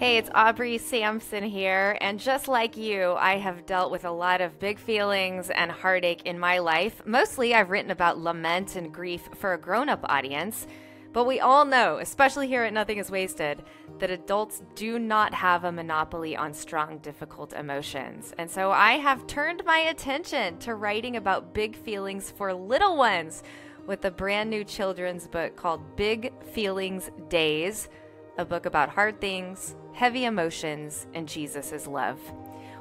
Hey, it's Aubrey Samson here, and just like you, I have dealt with a lot of big feelings and heartache in my life. Mostly, I've written about lament and grief for a grown-up audience, but we all know, especially here at Nothing is Wasted, that adults do not have a monopoly on strong, difficult emotions. And so I have turned my attention to writing about big feelings for little ones with a brand new children's book called Big Feelings Days, a book about hard things, heavy emotions, and Jesus' love.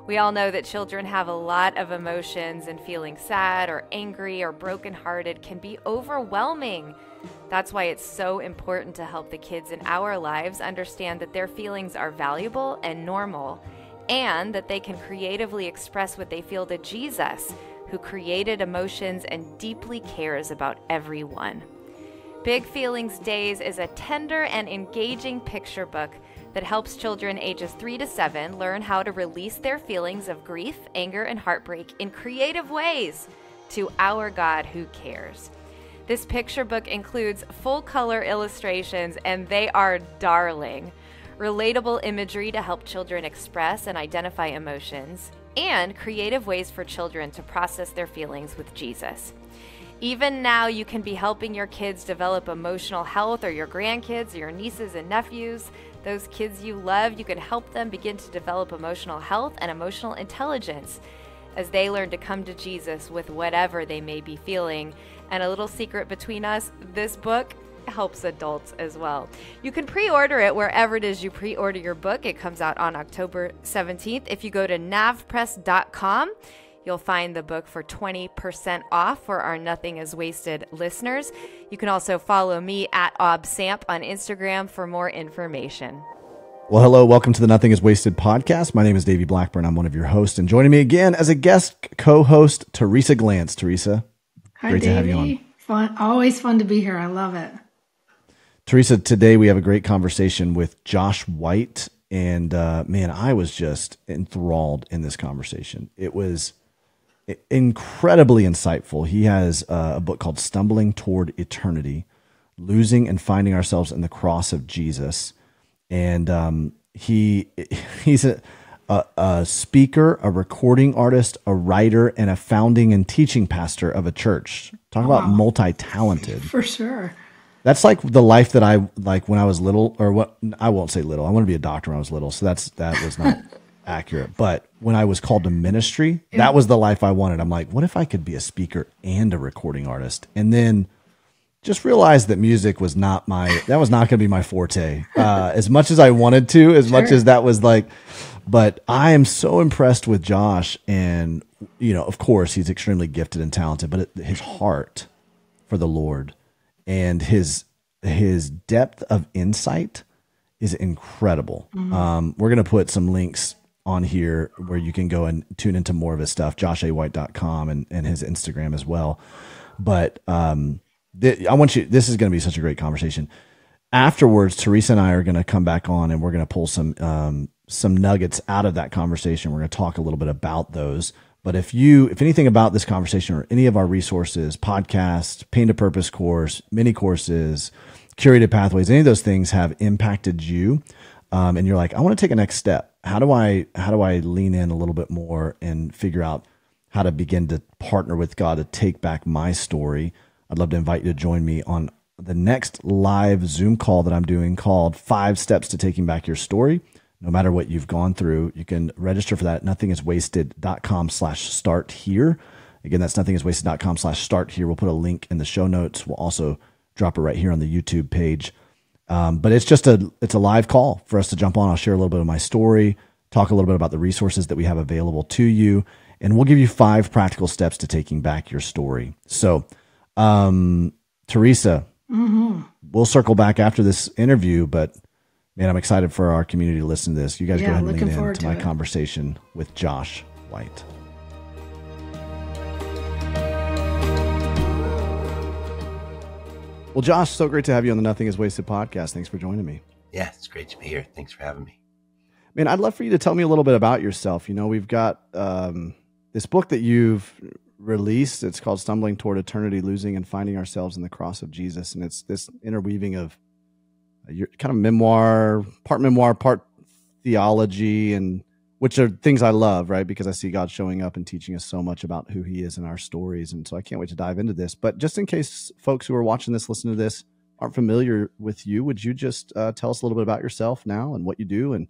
We all know that children have a lot of emotions, and feeling sad or angry or brokenhearted can be overwhelming. That's why it's so important to help the kids in our lives understand that their feelings are valuable and normal, and that they can creatively express what they feel to Jesus, who created emotions and deeply cares about everyone. Big Feelings Days is a tender and engaging picture book that helps children ages 3 to 7 learn how to release their feelings of grief, anger, and heartbreak in creative ways to our God who cares. This picture book includes full-color illustrations, and they are darling. Relatable imagery to help children express and identify emotions, and creative ways for children to process their feelings with Jesus. Even now, you can be helping your kids develop emotional health, or your grandkids, or your nieces and nephews, those kids you love. You can help them begin to develop emotional health and emotional intelligence as they learn to come to Jesus with whatever they may be feeling. And a little secret between us, this book helps adults as well. You can pre-order it wherever it is you pre-order your book. It comes out on October 17th. If you go to navpress.com, you'll find the book for 20% off for our Nothing is Wasted listeners. You can also follow me at AubSamp on Instagram for more information. Well, hello. Welcome to the Nothing is Wasted podcast. My name is Davey Blackburn. I'm one of your hosts. And joining me again as a guest co-host, Teresa Glantz. Teresa, hi, great Davey. to have you on. Fun, always fun to be here. I love it. Teresa, today we have a great conversation with Josh White. And man, I was just enthralled in this conversation. It was incredibly insightful. He has a book called Stumbling Toward Eternity, Losing and Finding Ourselves in the Cross of Jesus. And he's a speaker, a recording artist, a writer, and a founding and teaching pastor of a church. Talk about multi-talented. For sure. That's like the life that I like when I was little, or what I won't say little. I wanted to be a doctor when I was little, so that was not accurate. But when I was called to ministry, that was the life I wanted. I'm like, what if I could be a speaker and a recording artist? And then just realized that music was not going to be my forte. As much as I wanted to, as much as that was like, but I am so impressed with Josh. And, you know, of course he's extremely gifted and talented, but his heart for the Lord and his depth of insight is incredible. Mm-hmm. We're going to put some links on here where you can go and tune into more of his stuff, joshawhite.com and his Instagram as well. But, this is going to be such a great conversation. Afterwards, Teresa and I are going to come back on and we're going to pull some nuggets out of that conversation. We're going to talk a little bit about those. But if anything about this conversation or any of our resources, podcast, Pain to Purpose course, mini courses, curated pathways, any of those things have impacted you, and you're like, I want to take a next step. How do I lean in a little bit more and figure out how to begin to partner with God to take back my story? I'd love to invite you to join me on the next live Zoom call that I'm doing called 5 Steps to Taking Back Your Story. No matter what you've gone through, you can register for that at nothingiswasted.com/start here. Again, that's nothingiswasted.com/start here. We'll put a link in the show notes. We'll also drop it right here on the YouTube page. But it's a live call for us to jump on. I'll share a little bit of my story, talk a little bit about the resources that we have available to you, and we'll give you 5 practical steps to taking back your story. So, Teresa, we'll circle back after this interview, but man, I'm excited for our community to listen to this. You guys go ahead and lean into my conversation with Josh White. Well, Josh, so great to have you on the Nothing is Wasted podcast. Thanks for joining me. Yeah, it's great to be here. Thanks for having me. Man, I'd love for you to tell me a little bit about yourself. You know, we've got this book that you've released. It's called Stumbling Toward Eternity, Losing and Finding Ourselves in the Cross of Jesus. And it's this interweaving of your kind of memoir, part theology, and which are things I love, right? Because I see God showing up and teaching us so much about who he is in our stories. And so I can't wait to dive into this. But just in case folks who are watching this, listening to this, aren't familiar with you, would you just tell us a little bit about yourself now and what you do? And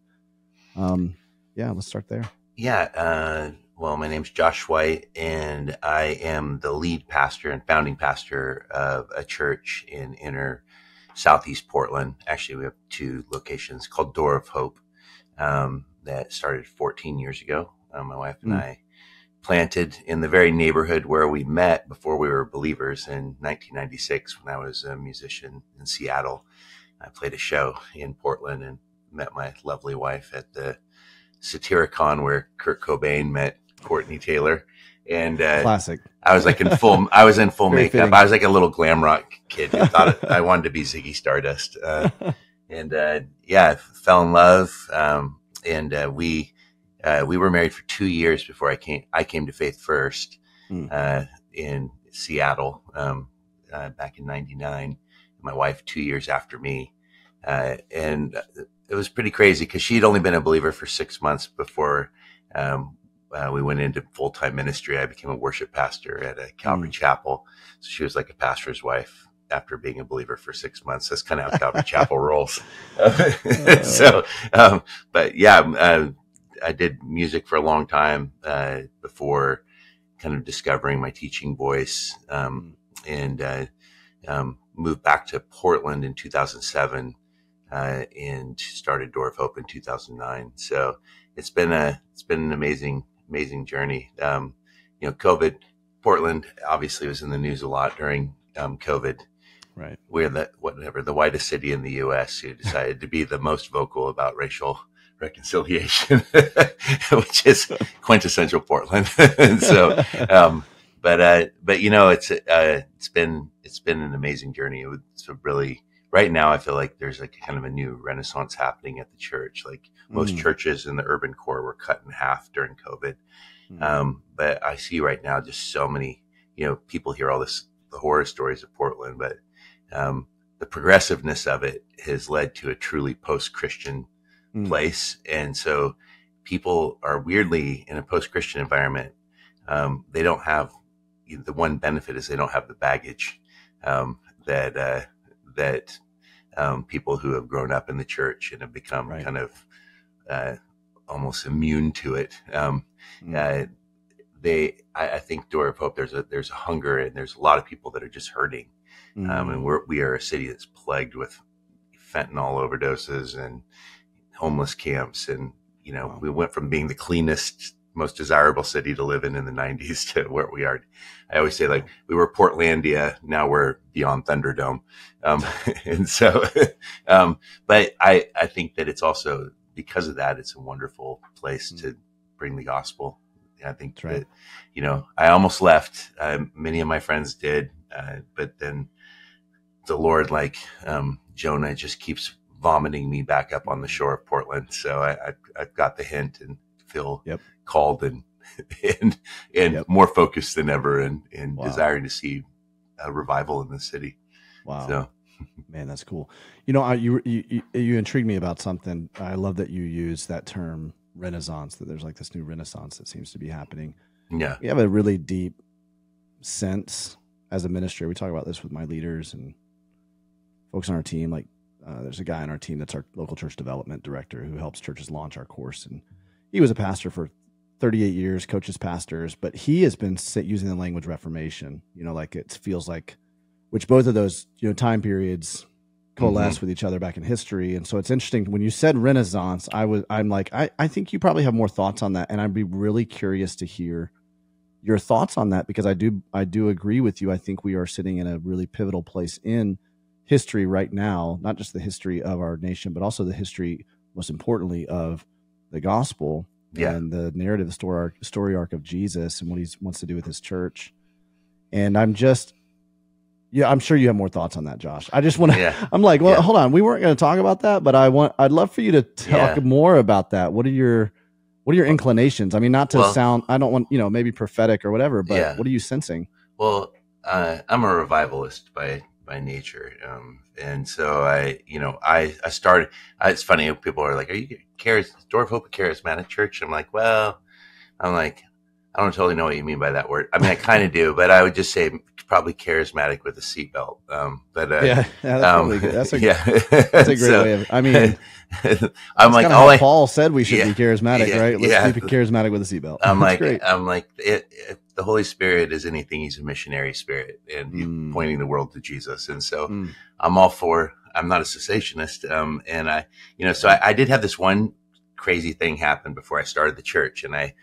let's start there. Yeah. Well, my name's Josh White, and I am the lead pastor and founding pastor of a church in inner Southeast Portland. Actually, we have two locations called Door of Hope that started 14 years ago. My wife and I planted in the very neighborhood where we met before we were believers in 1996 when I was a musician in Seattle. I played a show in Portland and met my lovely wife at the Satyricon where Kurt Cobain met Courtney Taylor. And classic. I was like in full makeup. Fitting. I was like a little glam rock kid who thought I wanted to be Ziggy Stardust. I fell in love. We were married for 2 years before I came to faith first in Seattle back in '99. My wife 2 years after me, and it was pretty crazy because she'd only been a believer for 6 months before we went into full-time ministry. I became a worship pastor at a Calvary chapel, so she was like a pastor's wife after being a believer for 6 months. That's kind of how Calvary Chapel rolls. I did music for a long time before kind of discovering my teaching voice, and moved back to Portland in 2007 and started Door of Hope in 2009. So it's been an amazing journey. COVID, Portland obviously was in the news a lot during COVID. Right. We're the whitest city in the U.S. who decided to be the most vocal about racial reconciliation, which is quintessential Portland. And so, it's been an amazing journey. It's really, right now, I feel like there's like kind of a new renaissance happening at the church. Like most churches in the urban core were cut in half during COVID. But I see right now just so many, people hear the horror stories of Portland, but the progressiveness of it has led to a truly post-Christian place. And so people are weirdly in a post-Christian environment. They don't have, the one benefit is they don't have the baggage that people who have grown up in the church and have become kind of almost immune to it. I think Door of Hope, there's a hunger, and there's a lot of people that are just hurting. And we are a city that's plagued with fentanyl overdoses and homeless camps. And, we went from being the cleanest, most desirable city to live in the 90s to where we are. I always say, like, we were Portlandia, now we're beyond Thunderdome. And so, but I think that it's also, because of that, it's a wonderful place to bring the gospel. I think that, I almost left. Many of my friends did, but then the Lord, like Jonah, just keeps vomiting me back up on the shore of Portland. So I've got the hint and feel called and more focused than ever, and desiring to see a revival in the city. Wow. So, man, that's cool. You intrigued me about something. I love that you use that term Renaissance, that there's like this new Renaissance that seems to be happening. Yeah. We have a really deep sense as a ministry. We talk about this with my leaders and folks on our team. Like there's a guy on our team that's our local church development director who helps churches launch our course. And he was a pastor for 38 years, coaches pastors, but he has been using the language Reformation, like it feels like, which both of those, time periods coalesce with each other back in history. And so it's interesting when you said Renaissance, I'm like, I think you probably have more thoughts on that. And I'd be really curious to hear your thoughts on that, because I do agree with you. I think we are sitting in a really pivotal place in history right now, not just the history of our nation, but also the history, most importantly, of the gospel and the narrative, the story arc of Jesus and what he wants to do with his church. And I'm sure you have more thoughts on that, Josh. I just want to, I'm like, well, hold on. We weren't going to talk about that, but I'd love for you to talk more about that. What are your inclinations? I mean, not to sound, I don't want, maybe prophetic or whatever, but what are you sensing? Well, I'm a revivalist by nature. And so I started, it's funny. People are like, are you Door of Hope a charismatic church? I'm like, I don't totally know what you mean by that word. I mean, I kind of do, but I would just say probably charismatic with a seatbelt. Yeah, that's probably good. That's a great so, way of, I mean, I'm like, how Paul said we should be charismatic, right? Let's be charismatic with a seatbelt. I'm like, the Holy Spirit is anything. He's a missionary spirit, and he's pointing the world to Jesus. And so I'm all for, I'm not a cessationist. I did have this one crazy thing happen before I started the church. And I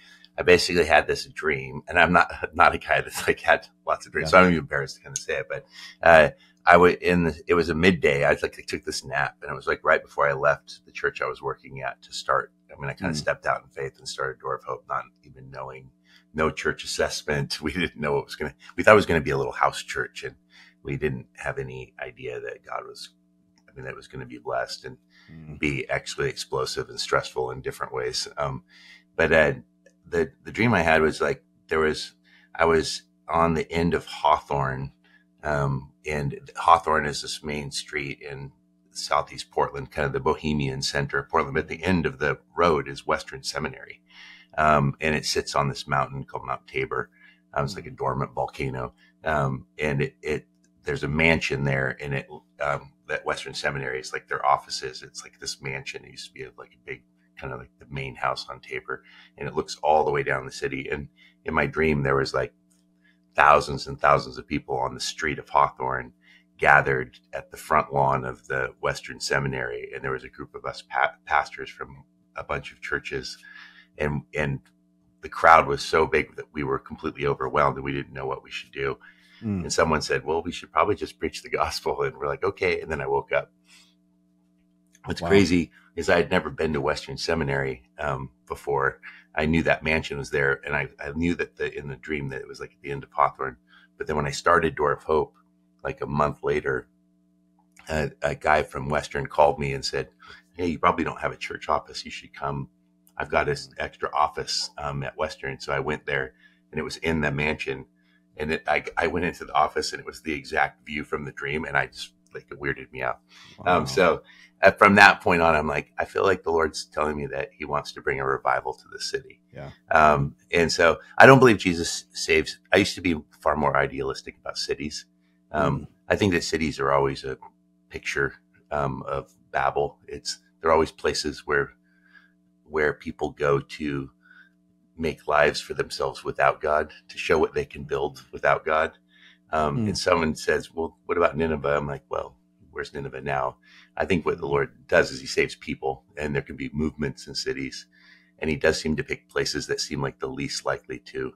basically had this dream, and I'm not a guy that's like had lots of dreams. So I'm even embarrassed to kind of say it, but, it was a midday. I took this nap, and it was like right before I left the church I was working at to start. I mean, I kind of stepped out in faith and started Door of Hope, not even knowing, no church assessment. We didn't know we thought it was going to be a little house church, and we didn't have any idea that that was going to be blessed and be actually explosive and stressful in different ways. But the dream I had was like, I was on the end of Hawthorne, and Hawthorne is this main street in Southeast Portland, kind of the bohemian center of Portland. But at the end of the road is Western Seminary. And it sits on this mountain called Mount Tabor. It's like a dormant volcano. And there's a mansion there, and that Western Seminary is like their offices. It's like this mansion. It used to be like a big, kind of like the main house on Tabor, and it looks all the way down the city. And in my dream, there was like thousands and thousands of people on the street of Hawthorne gathered at the front lawn of the Western Seminary. And there was a group of us pastors from a bunch of churches, and the crowd was so big that we were completely overwhelmed and we didn't know what we should do. And someone said, well, we should probably just preach the gospel. And we're like, okay. And then I woke up. What's crazy is I had never been to Western Seminary before. I knew that mansion was there, and I knew that in the dream that it was like at the end of Hawthorne. But then when I started Door of Hope, like a month later, a guy from Western called me and said, hey, you probably don't have a church office. You should come. I've got this extra office at Western. So I went there, and it was in the mansion. And I went into the office, and it was the exact view from the dream, and it weirded me out. Wow. So from that point on, I'm like, I feel like the Lord's telling me that he wants to bring a revival to the city. Yeah. And so I don't believe Jesus saves. I used to be far more idealistic about cities. I think that cities are always a picture of Babel. They're always places where people go to make lives for themselves without God, to show what they can build without God. And someone says, well, what about Nineveh? I'm like, well, where's Nineveh now? I think what the Lord does is he saves people, and there can be movements in cities. And he does seem to pick places that seem like the least likely to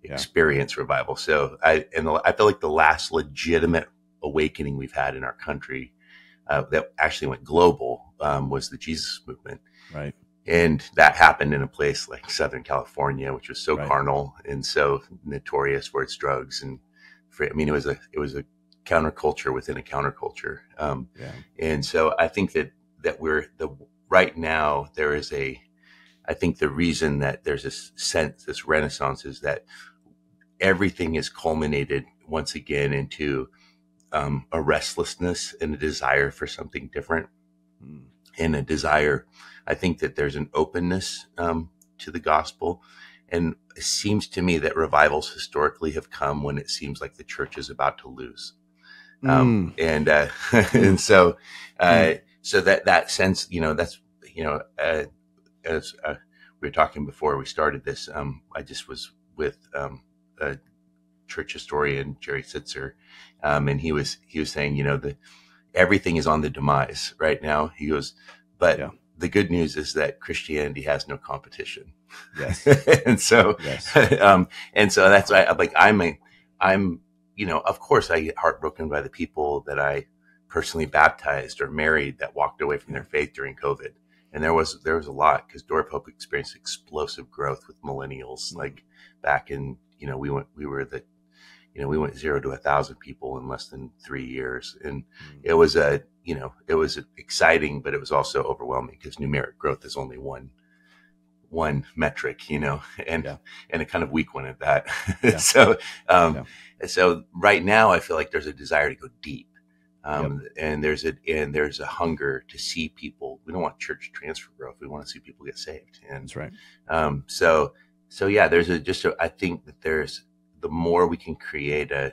experience revival. So I feel like the last legitimate awakening we've had in our country that actually went global was the Jesus movement. Right. And that happened in a place like Southern California, which was so carnal and so notorious for its drugs. And it was a counterculture within a counterculture. And so I think that right now there is I think the reason that there's this renaissance is that everything is culminated once again into a restlessness and a desire for something different, and a desire. I think that there's an openness to the gospel, and it seems to me that revivals historically have come when it seems like the church is about to lose, and so that sense, that's as we were talking before we started this, I just was with a church historian, Jerry Sitzer, and he was saying, everything is on the demise right now. He goes, but the good news is that Christianity has no competition. Yes. And so, and so that's why I'm, of course I get heartbroken by the people that I personally baptized or married that walked away from their faith during COVID. And there was a lot, because Door of Hope experienced explosive growth with millennials. Like back in, we went 0 to 1,000 people in less than 3 years. And it was it was exciting, but it was also overwhelming, because numeric growth is only one metric, and a kind of weak one at that. Yeah. So right now I feel like there's a desire to go deep. And there's a hunger to see people. We don't want church transfer growth. We want to see people get saved. And That's right. So yeah, I think that the more we can create a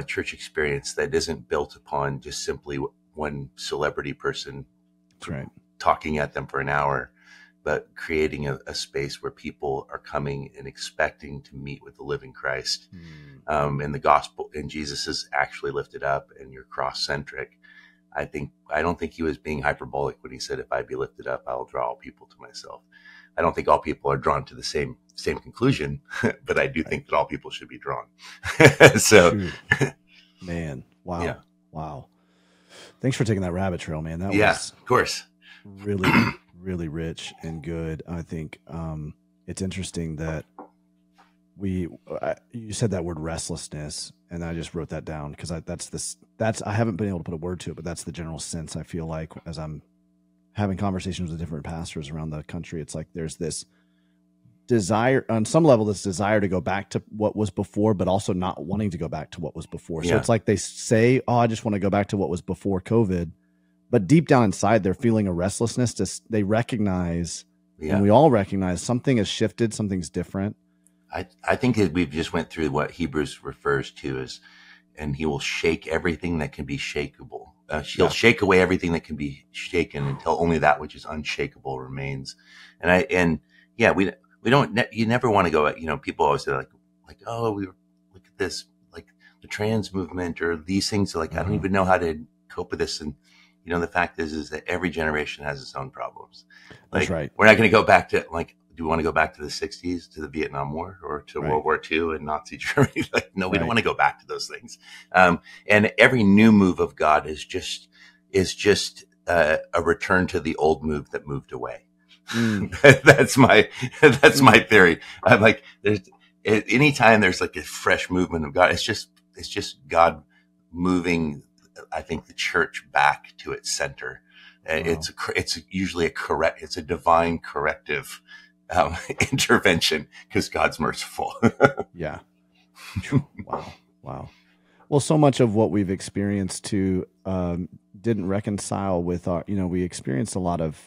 church experience that isn't built upon just simply one celebrity person That's right. talking at them for an hour, but creating a space where people are coming and expecting to meet with the living Christ. And the gospel, and Jesus is actually lifted up, and you're cross-centric. I don't think he was being hyperbolic when he said, if I be lifted up, I'll draw all people to myself. I don't think all people are drawn to the same conclusion, but I do think that all people should be drawn. So, man, wow. Yeah. Wow. Thanks for taking that rabbit trail, man. That was, of course, really, really rich and good. I think it's interesting that you said that word restlessness, and I just wrote that down because I haven't been able to put a word to it, but that's the general sense I feel like as I'm having conversations with different pastors around the country. It's like there's this desire on some level, this desire to go back to what was before, but also not wanting to go back to what was before. So it's like they say, oh, I just want to go back to what was before COVID. But deep down inside, they're feeling a restlessness. They recognize, and we all recognize, something has shifted, something's different. I think that we've just went through what Hebrews refers to as, and he will shake everything that can be shakeable. He'll shake away everything that can be shaken until only that which is unshakable remains. You never want to go, people always say like, oh, look at this, like the trans movement or these things. Like, I don't even know how to cope with this. And, the fact is that every generation has its own problems. Like, that's right. We're not going to go back to do we want to go back to the 60s, to the Vietnam War, or to World War II and Nazi Germany? No, we don't want to go back to those things. And every new move of God is just a return to the old move that moved away. That's my theory. I'm like, anytime there's like a fresh movement of God, it's just God moving, I think, the church back to its center. Wow. It's usually it's a divine corrective intervention because God's merciful. Yeah. Wow. Well, so much of what we've experienced didn't reconcile with we experienced a lot of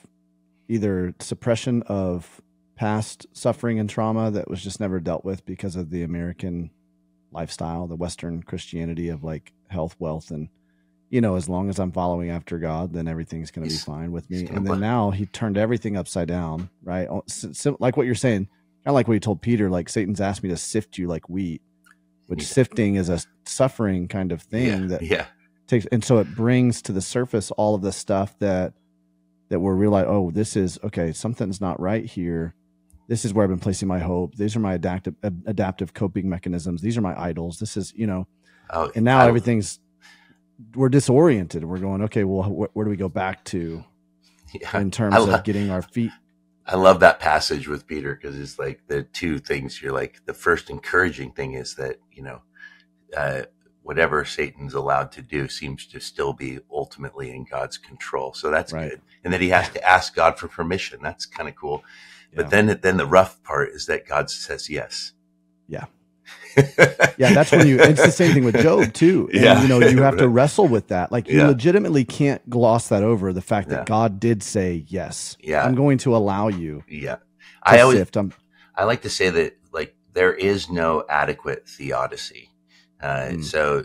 either suppression of past suffering and trauma that was just never dealt with because of the American lifestyle, the Western Christianity of like health, wealth, and as long as I'm following after God, then everything's going to be fine with me. And then now he turned everything upside down, right? So, like what you're saying, kind of like what he told Peter, like Satan's asked me to sift you like wheat, which sifting is a suffering kind of thing takes. And so it brings to the surface all of the stuff that we're realizing, oh, this is okay. Something's not right here. This is where I've been placing my hope. These are my adaptive coping mechanisms. These are my idols. This is, and now we're disoriented. We're going, okay, well, where do we go back to in terms of getting our feet? I love that passage with Peter because it's like the two things. You're like, the first encouraging thing is that, whatever Satan's allowed to do seems to still be ultimately in God's control. So that's good. And that he has to ask God for permission. That's kind of cool. But then the rough part is that God says yes. Yeah. Yeah, that's when it's the same thing with Job too. And, you have to wrestle with that. Like you legitimately can't gloss that over, the fact that God did say, yes, I'm going to allow you. Yeah. I like to say that like there is no adequate theodicy. So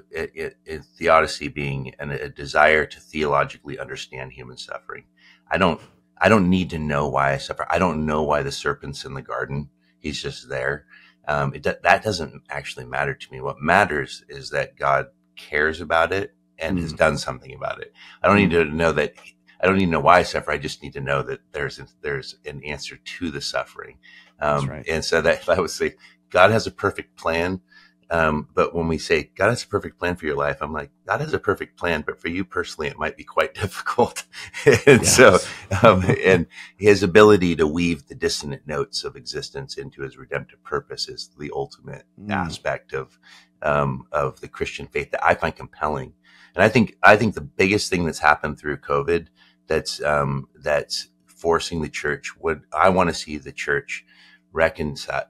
theodicy being a desire to theologically understand human suffering. I don't need to know why I suffer. I don't know why the serpent's in the garden. He's just there. That doesn't actually matter to me. What matters is that God cares about it and has done something about it. I don't need to know that. I don't need to know why I suffer. I just need to know that there's an answer to the suffering. That's right. And so that I would say God has a perfect plan. But when we say God has a perfect plan for your life, I'm like, God has a perfect plan, but for you personally, it might be quite difficult. And so, and his ability to weave the dissonant notes of existence into his redemptive purpose is the ultimate aspect of the Christian faith that I find compelling. And I think the biggest thing that's happened through COVID that's forcing the church, I want to see the church reconcile,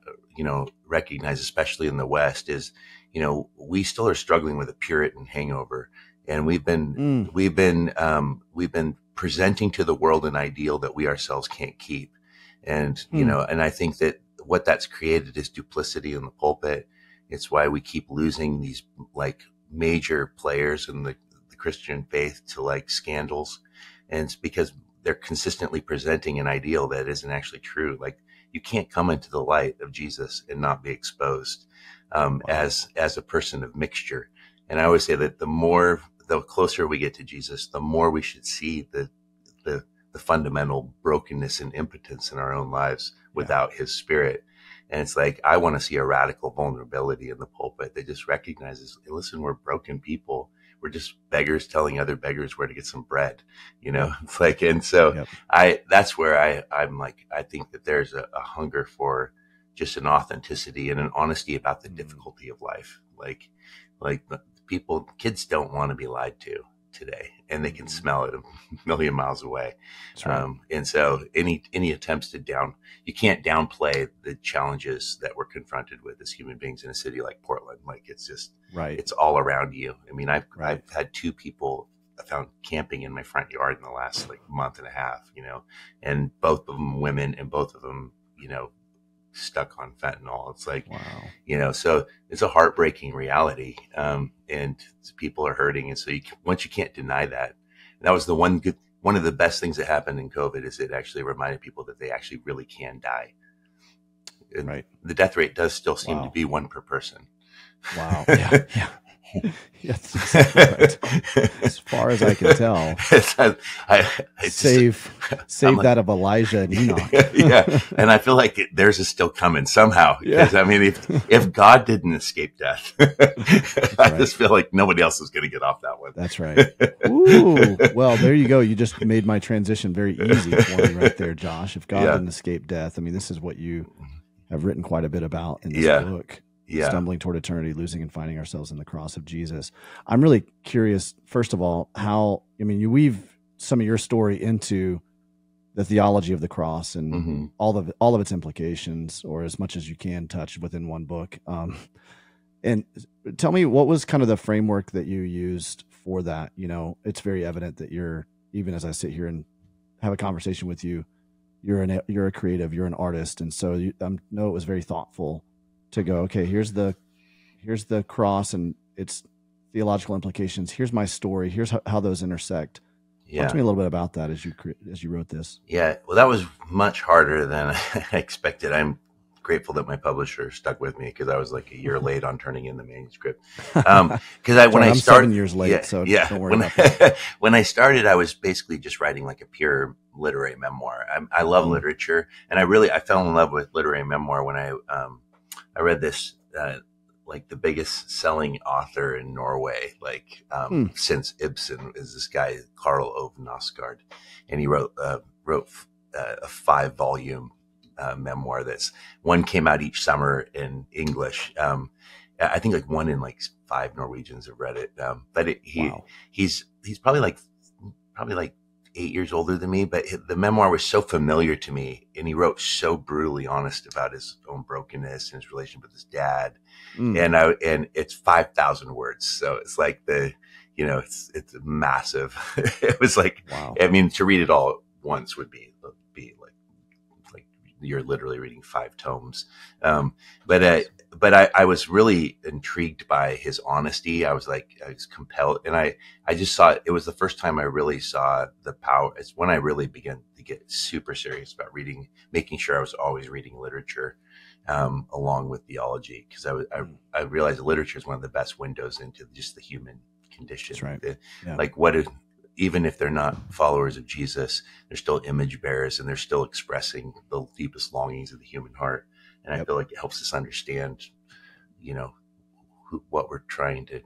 recognize, especially in the West, is, we still are struggling with a Puritan hangover. And we've been presenting to the world an ideal that we ourselves can't keep. And, and I think that what that's created is duplicity in the pulpit. It's why we keep losing these like major players in the Christian faith to like scandals. And it's because they're consistently presenting an ideal that isn't actually true. Like you can't come into the light of Jesus and not be exposed, as a person of mixture. And I always say that the closer we get to Jesus, the more we should see the fundamental brokenness and impotence in our own lives without his spirit. And it's like, I want to see a radical vulnerability in the pulpit that just recognizes, hey, listen, we're broken people. We're just beggars telling other beggars where to get some bread, it's like, and so that's where I'm like, I think that there's a hunger for just an authenticity and an honesty about the difficulty of life. Like kids don't want to be lied to today, and they can smell it a million miles away. Right. And so any attempts you can't downplay the challenges that we're confronted with as human beings in a city like Portland. Like it's just, it's all around you. I mean, I've had 2 people I found camping in my front yard in the last like month and a half, and both of them women, and both of them, stuck on fentanyl. It's like, so it's a heartbreaking reality. And people are hurting. And so once you can't deny that, and that was the one of the best things that happened in COVID is it actually reminded people that they actually really can die. And the death rate does still seem to be 1 per person. Wow. Yeah. Yes, right. As far as I can tell, save that of Elijah and Enoch. Yeah, and I feel like theirs is still coming somehow. Because I mean, if God didn't escape death, I just feel like nobody else is going to get off that one. That's right. Ooh, well, there you go. You just made my transition very easy for me right there, Josh. If God didn't escape death, I mean, this is what you have written quite a bit about in this book. Stumbling toward eternity, losing and finding ourselves in the cross of Jesus. I'm really curious, first of all, you weave some of your story into the theology of the cross and all of its implications, or as much as you can touch within one book. And tell me, what was kind of the framework that you used for that? It's very evident that even as I sit here and have a conversation with you, you're a creative, you're an artist. And so I know it was very thoughtful to go, okay, here's the cross and its theological implications. Here's my story. Here's how those intersect. Talk to me a little bit about that as you wrote this. Yeah, well, that was much harder than I expected. I'm grateful that my publisher stuck with me because I was like a year late on turning in the manuscript. Because I'm 7 years late, so don't worry about that. When I started, I was basically just writing like a pure literary memoir. I love literature, and I fell in love with literary memoir when I read this, like the biggest selling author in Norway, since Ibsen, is this guy, Karl Ove Knausgaard. And he wrote a 5-volume memoir one came out each summer in English. I think like 1 in like 5 Norwegians have read it. But he's probably like 8 years older than me, but the memoir was so familiar to me, and he wrote so brutally honest about his own brokenness and his relationship with his dad. And it's 5,000 words. So it's like it's massive. It was like, I mean, to read it all at once would be like you're literally reading 5 tomes. But I was really intrigued by his honesty. I was compelled, and I just saw it was the first time I really saw the power. It's when I really began to get super serious about reading, making sure I was always reading literature, along with theology. Cause I realized literature is one of the best windows into just the human condition. That's right. Even if they're not followers of Jesus, they're still image bearers, and they're still expressing the deepest longings of the human heart. And I feel like it helps us understand, what we're trying to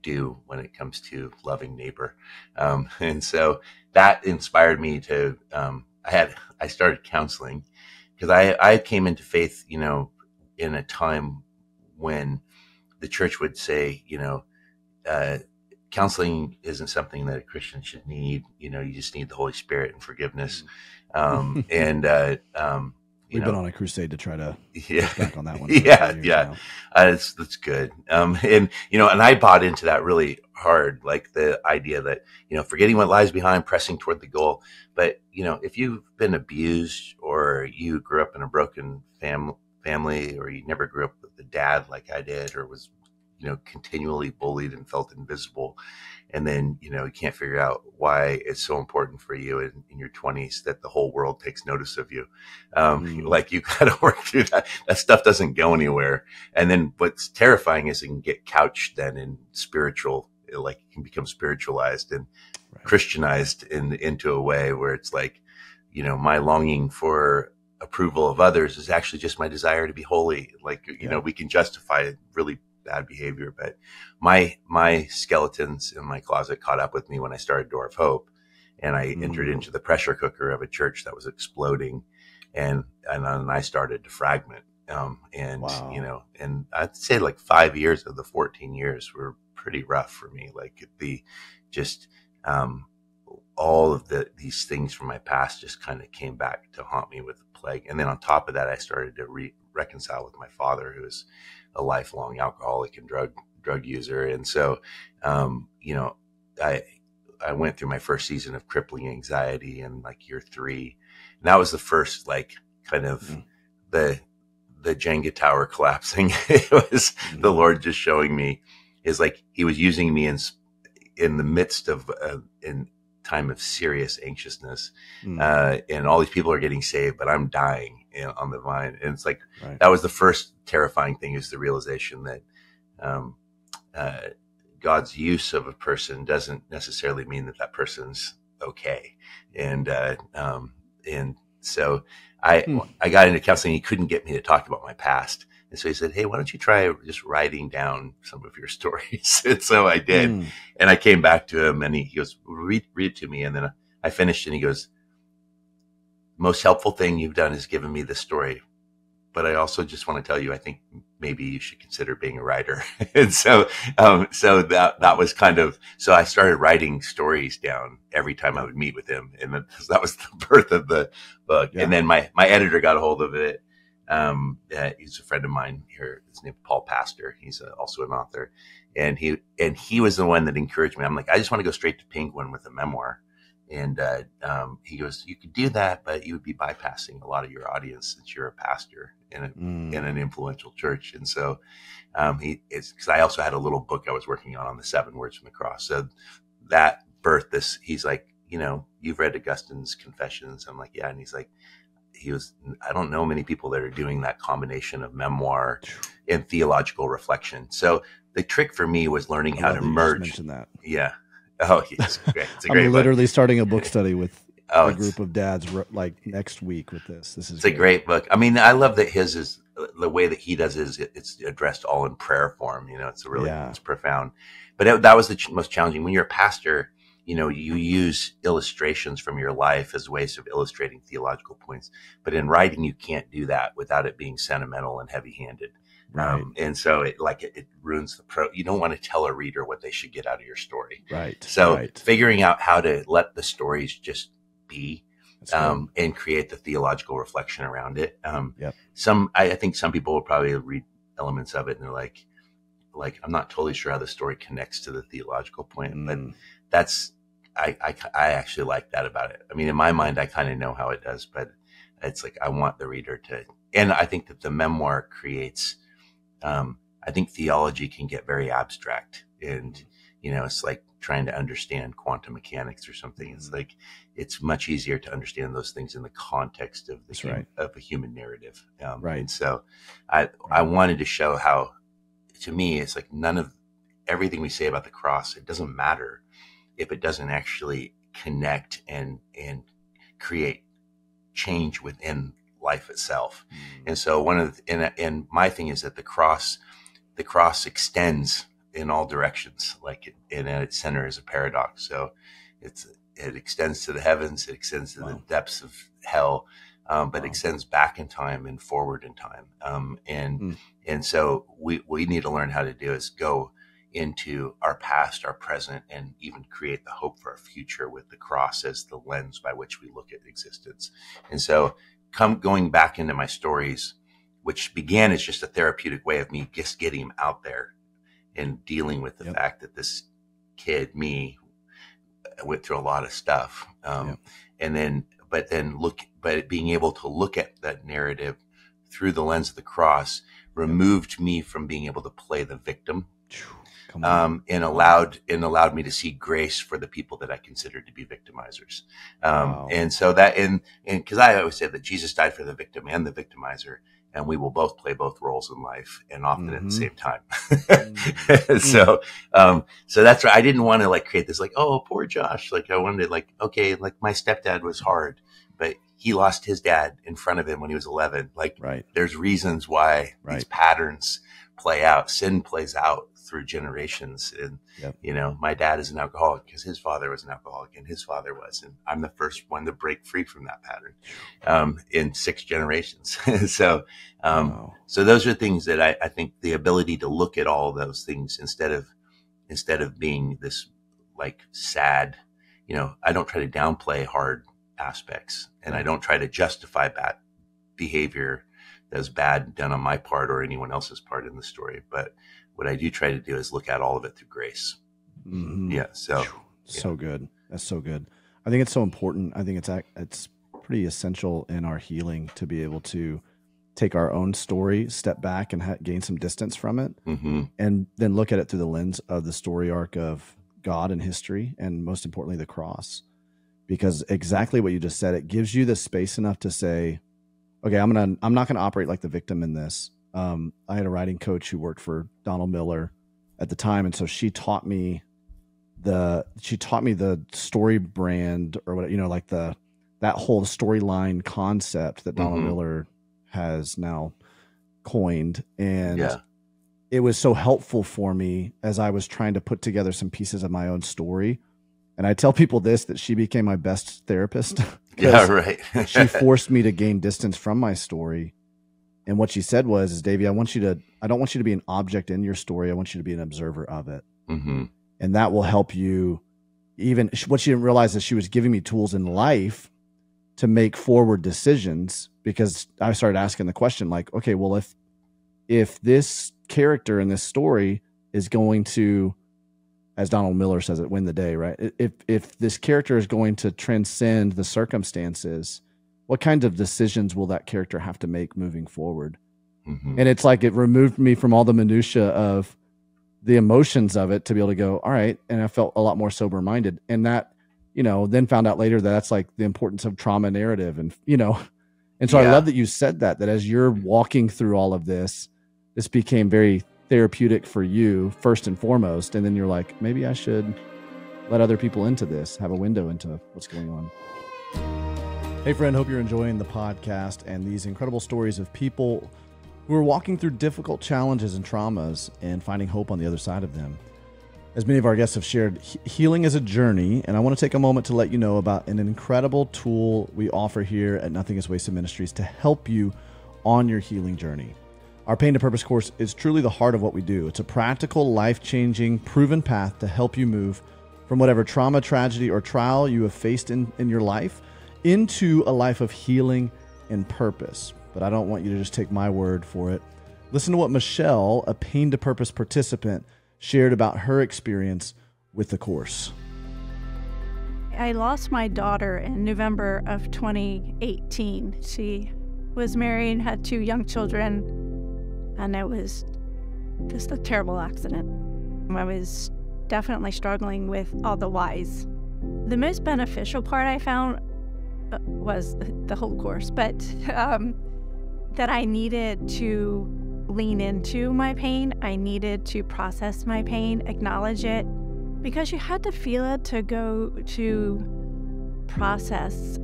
do when it comes to loving neighbor. And so that inspired me to, I started counseling because I came into faith, in a time when the church would say, counseling isn't something that a Christian should need. You just need the Holy Spirit and forgiveness. We've been on a crusade to try to yeah, push back on that one. yeah. That's good. And and I bought into that really hard, like the idea that, forgetting what lies behind, pressing toward the goal. But, if you've been abused or you grew up in a broken family, or you never grew up with a dad like I did, or was, continually bullied and felt invisible, and then, you can't figure out why it's so important for you in your 20s that the whole world takes notice of you. Like, you got to work through that. That stuff doesn't go anywhere. And then what's terrifying is it can get couched then in spiritual, like it can become spiritualized and Christianized into a way where it's like, my longing for approval of others is actually just my desire to be holy. Like, we can justify really bad behavior, but my skeletons in my closet caught up with me when I started Door of Hope, and I entered into the pressure cooker of a church that was exploding, and I started to fragment. And I'd say like 5 years of the 14 years were pretty rough for me. Like all of these things from my past just kind of came back to haunt me with the plague. And then on top of that, I started to reconcile with my father, who is a lifelong alcoholic and drug user. And so, I went through my first season of crippling anxiety in like year 3. And that was the first, like, kind of the Jenga tower collapsing. It was the Lord just showing me, is like, he was using me in the midst of, in time of serious anxiousness. And all these people are getting saved, but I'm dying on the vine. And it's like, that was the first terrifying thing, is the realization that God's use of a person doesn't necessarily mean that person's okay. And so I got into counseling. He couldn't get me to talk about my past. And so he said, hey, why don't you try just writing down some of your stories? And so I did. And I came back to him, and he goes, read it to me. And then I finished, and he goes, most helpful thing you've done is given me this story, but I also just want to tell you, I think maybe you should consider being a writer. And so that was kind of, so I started writing stories down every time I would meet with him. And that was the birth of the book. Yeah. And then my editor got a hold of it. He's a friend of mine here. His name is Paul Pastor. He's also an author, and he was the one that encouraged me. I'm like, I just want to go straight to Penguin with a memoir. And he goes, you could do that, but you would be bypassing a lot of your audience since you're a pastor in an influential church. And so because I also had a little book I was working on the 7 words from the cross. So that birthed this. He's like, you've read Augustine's Confessions. I'm like, yeah. And he's like, I don't know many people that are doing that combination of memoir and theological reflection. So the trick for me was learning how to merge. That. Yeah. Oh, it's great. It's a great I'm literally book. starting a book study with a group of dads like next week with this. It's a great book. I mean, I love that his is the way that he does it's addressed all in prayer form. It's it's profound. But that was the most challenging. When you're a pastor, you use illustrations from your life as ways of illustrating theological points. But in writing, you can't do that without it being sentimental and heavy-handed. Right. And so it ruins the you don't want to tell a reader what they should get out of your story. Right. So figuring out how to let the stories just be, and create the theological reflection around it. I think some people will probably read elements of it and they're like, I'm not totally sure how the story connects to the theological point, but that's, I actually like that about it. I mean, in my mind, I kind of know how it does, but it's like, I want the reader to, and I think that the memoir creates, I think theology can get very abstract, and, it's like trying to understand quantum mechanics or something. It's like, it's much easier to understand those things in the context of of a human narrative. And so I wanted to show how, to me, it's like none of everything we say about the cross, it doesn't matter if it doesn't actually connect and create change within life itself. And so and my thing is that the cross extends in all directions, and at its center is a paradox. So it extends to the heavens, it extends to the depths of hell, but extends back in time and forward in time. And so we need to learn how to do is go into our past, our present, and even create the hope for our future with the cross as the lens by which we look at existence. And so going back into my stories, which began as just a therapeutic way of me just getting them out there and dealing with the fact that this kid, me, went through a lot of stuff. But being able to look at that narrative through the lens of the cross removed me from being able to play the victim. And allowed me to see grace for the people that I considered to be victimizers. And so and because I always say that Jesus died for the victim and the victimizer, and we will both play both roles in life, and often at the same time. So that's why I didn't want to create this oh, poor Josh. I wanted okay, my stepdad was hard, but he lost his dad in front of him when he was 11. There's reasons why these patterns play out. Sin plays out through generations. And, my dad is an alcoholic because his father was an alcoholic and his father was, and I'm the first one to break free from that pattern, in 6 generations. So those are things that I think the ability to look at all of those things instead of being this sad, I don't try to downplay hard aspects, and I don't try to justify bad behavior that's bad done on my part or anyone else's part in the story. But what I do try to do is look at all of it through grace. Yeah. So good. That's so good. I think it's so important. I think it's pretty essential in our healing to be able to take our own story, step back and gain some distance from it, and then look at it through the lens of the story arc of God and history, and most importantly, the cross. Because exactly what you just said, it gives you the space enough to say, okay, I'm not gonna operate like the victim in this. I had a writing coach who worked for Donald Miller at the time, and so she taught me the story brand, or what, that whole storyline concept that Donald Miller has now coined, and it was so helpful for me as I was trying to put together some pieces of my own story. And I tell people that she became my best therapist. Yeah, right. She forced me to gain distance from my story. And what she said was, Davey, I don't want you to be an object in your story. I want you to be an observer of it. And that will help you. Even what she didn't realize is she was giving me tools in life to make forward decisions, because I started asking the question okay, well, if this character in this story is going to, as Donald Miller says it, win the day, right? If this character is going to transcend the circumstances, what kinds of decisions will that character have to make moving forward? And it's it removed me from all the minutia of the emotions of it to be able to go, all right. And I felt a lot more sober minded. And that, then found out later that that's the importance of trauma narrative. And, and so I love that you said that as you're walking through all of this became very therapeutic for you first and foremost, and then you're maybe I should let other people into this, have a window into what's going on. Hey friend, hope you're enjoying the podcast and these incredible stories of people who are walking through difficult challenges and traumas and finding hope on the other side of them. As many of our guests have shared, healing is a journey, and I want to take a moment to let you know about an incredible tool we offer here at Nothing is Wasted Ministries to help you on your healing journey. Our Pain to Purpose course is truly the heart of what we do. It's a practical, life-changing, proven path to help you move from whatever trauma, tragedy, or trial you have faced in your life into a life of healing and purpose. But I don't want you to just take my word for it. Listen to what Michelle, a Pain to Purpose participant, shared about her experience with the course. I lost my daughter in November of 2018. She was married, had 2 young children, and it was just a terrible accident. I was definitely struggling with all the whys. The most beneficial part I found was the whole course, but that I needed to lean into my pain. I needed to process my pain, acknowledge it, because you had to feel it to go to process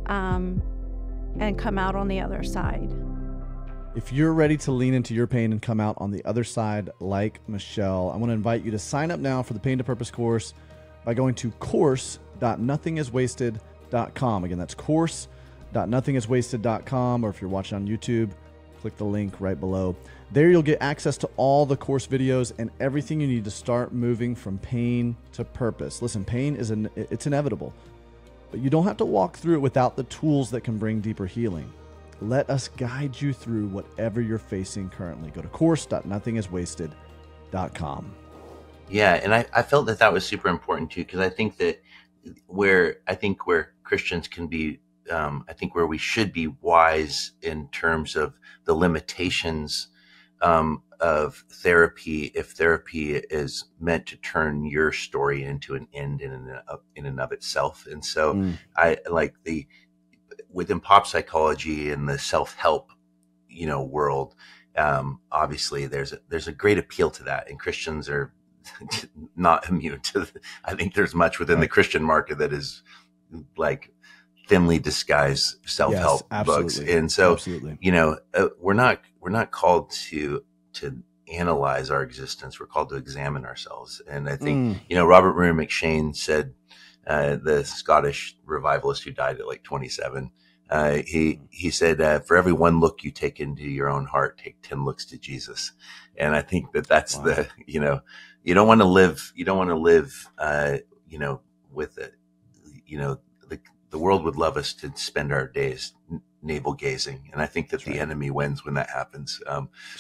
and come out on the other side. If you're ready to lean into your pain and come out on the other side like Michelle, I want to invite you to sign up now for the Pain to Purpose course by going to course.nothingiswasted.com. Again, that's course.nothingiswasted.com, or if you're watching on YouTube, Click the link right below. There you'll get access to all the course videos and everything you need to start moving from pain to purpose. Listen, pain it's inevitable, but you don't have to walk through it without the tools that can bring deeper healing. Let us guide you through whatever you're facing currently. Go to course.nothingiswasted.com. Yeah, and I felt that was super important too, because I think that where Christians can be, I think where we should be wise in terms of the limitations of therapy, if therapy is meant to turn your story into an end in and of itself. And so I like within pop psychology and the self-help, world, obviously there's a great appeal to that, and Christians are not immune to I think there's much within the Christian market that is like thinly disguised self-help books. And so, we're not called to analyze our existence. We're called to examine ourselves. And I think, Robert Murray McShane said, the Scottish revivalist who died at like 27, he said, for every one look you take into your own heart, take 10 looks to Jesus. And I think that's you don't want to live, with it, the world would love us to spend our days navel gazing. And I think that the enemy wins when that happens.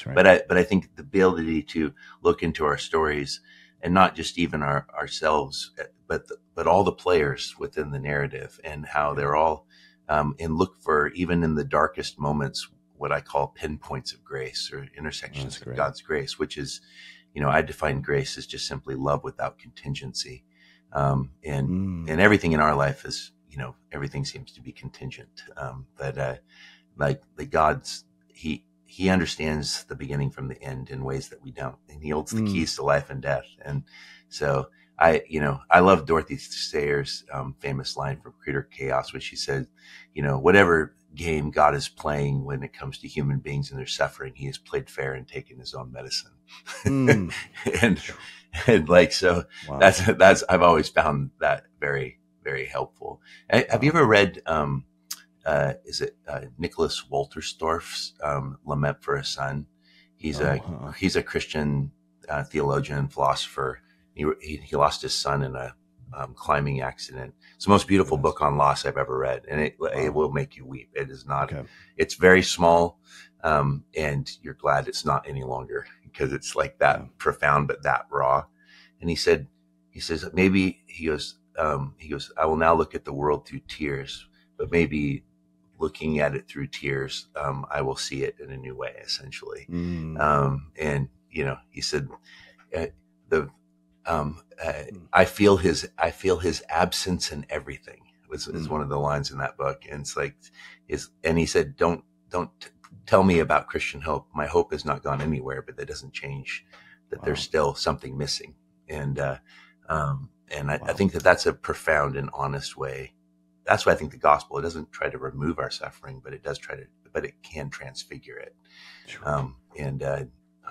But I think the ability to look into our stories, and not just even ourselves, but all the players within the narrative, and how they're all, and look for, even in the darkest moments, what I call pinpoints of grace, or intersections of God's grace, which is, I define grace as just simply love without contingency. And everything in our life is, everything seems to be contingent. But like the God's, he understands the beginning from the end in ways that we don't, and he holds the keys to life and death. And so I love Dorothy Sayers' famous line from Creator Chaos, which she said, whatever game God is playing when it comes to human beings and their suffering, he has played fair and taken his own medicine. and like, so that's, I've always found that very, very helpful. Have you ever read, is it Nicholas Wolterstorff's Lament for a Son? He's a Christian theologian, philosopher. He lost his son in a climbing accident. It's the most beautiful book on loss I've ever read, and it will make you weep. It is not. It's very small, and you're glad it's not any longer, because it's like that profound but that raw. And he says maybe he goes, I will now look at the world through tears, but maybe looking at it through tears, I will see it in a new way, essentially. And he said, I feel his absence in everything is one of the lines in that book. And it's like, and he said, don't tell me about Christian hope. My hope has not gone anywhere, but that doesn't change that there's still something missing. And I think that's a profound and honest way. That's why I think the gospel, it doesn't try to remove our suffering, but it can transfigure it.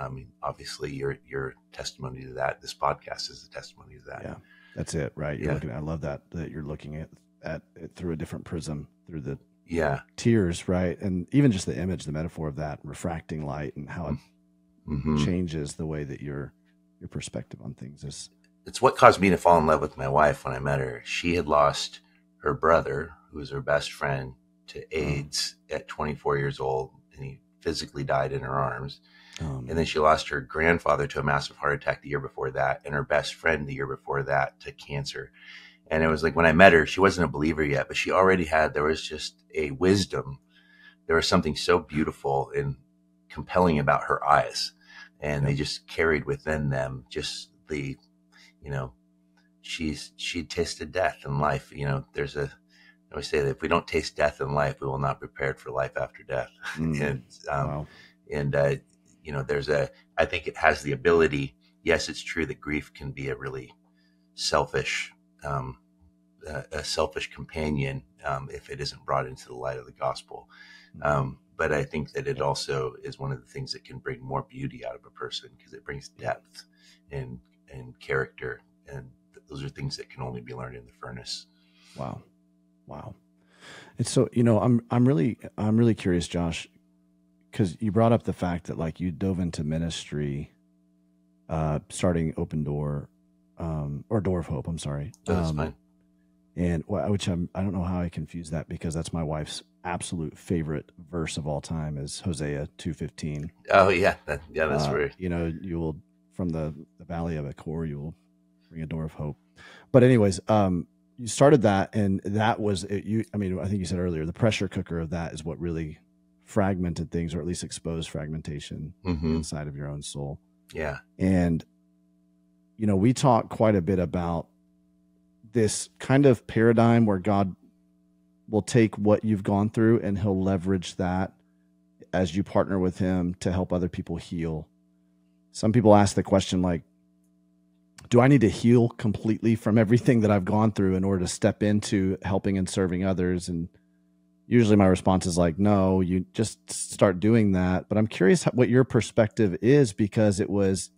I mean, obviously your testimony to that, this podcast is a testimony to that. Yeah, that's it. Right. I love that you're looking at it through a different prism, through the tears. Right. And even just the image, the metaphor of that refracting light, and how it changes the way that your perspective on things is. It's what caused me to fall in love with my wife when I met her. She had lost her brother, who was her best friend, to AIDS at 24 years old, and he physically died in her arms. And then she lost her grandfather to a massive heart attack the year before that, and her best friend the year before that to cancer. And it was like, when I met her, she wasn't a believer yet, but she already there was just a wisdom. There was something so beautiful and compelling about her eyes, and they just carried within them just the, she tasted death and life. I always say that if we don't taste death in life, we will not be prepared for life after death. I think it has the ability. Yes, it's true that grief can be a really selfish, a selfish companion, if it isn't brought into the light of the gospel. But I think that it also is one of the things that can bring more beauty out of a person, because it brings depth and character. And those are things that can only be learned in the furnace. Wow. And so, I'm really curious, Josh, because you brought up the fact that like you dove into ministry, starting Open Door, or Door of Hope. I'm sorry. That's fine. And I don't know how I confuse that, because that's my wife's absolute favorite verse of all time is Hosea 2:15. Oh yeah. That's where, you will, from the valley of Achor, you will bring a door of hope. But anyways, you started that, and that was it. I think you said earlier, the pressure cooker of that is what really fragmented things, or at least exposed fragmentation inside of your own soul. Yeah. And, we talk quite a bit about this kind of paradigm where God will take what you've gone through and he'll leverage that as you partner with him to help other people heal. Some people ask the question, like, do I need to heal completely from everything that I've gone through in order to step into helping and serving others? And usually my response is like, no, you just start doing that. But I'm curious what your perspective is, because it was,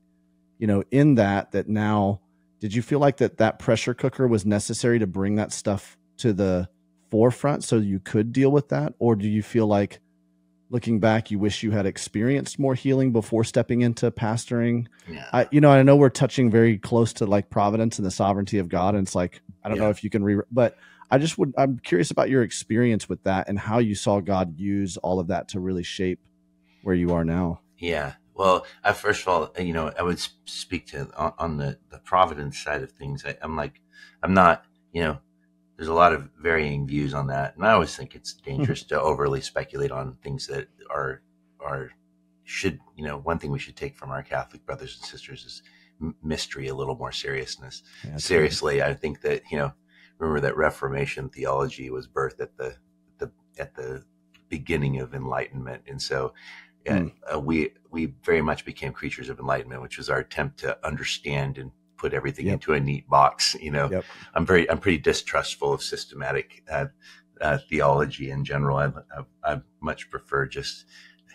in that now, did you feel like that pressure cooker was necessary to bring that stuff to the forefront so you could deal with that? Or do you feel like, looking back, you wish you had experienced more healing before stepping into pastoring? Yeah. I know we're touching very close to like providence and the sovereignty of God. And it's like, I don't know if you can but I'm curious about your experience with that and how you saw God use all of that to really shape where you are now. Yeah. Well, first of all, I would speak to on the providence side of things. I'm not, there's a lot of varying views on that. And I always think it's dangerous to overly speculate on things that one thing we should take from our Catholic brothers and sisters is mystery, a little more seriousness. Yeah, seriously, right. I think that, remember that Reformation theology was birthed at the beginning of Enlightenment. And so we very much became creatures of Enlightenment, which was our attempt to understand and put everything into a neat box. I'm pretty distrustful of systematic theology in general. I much prefer just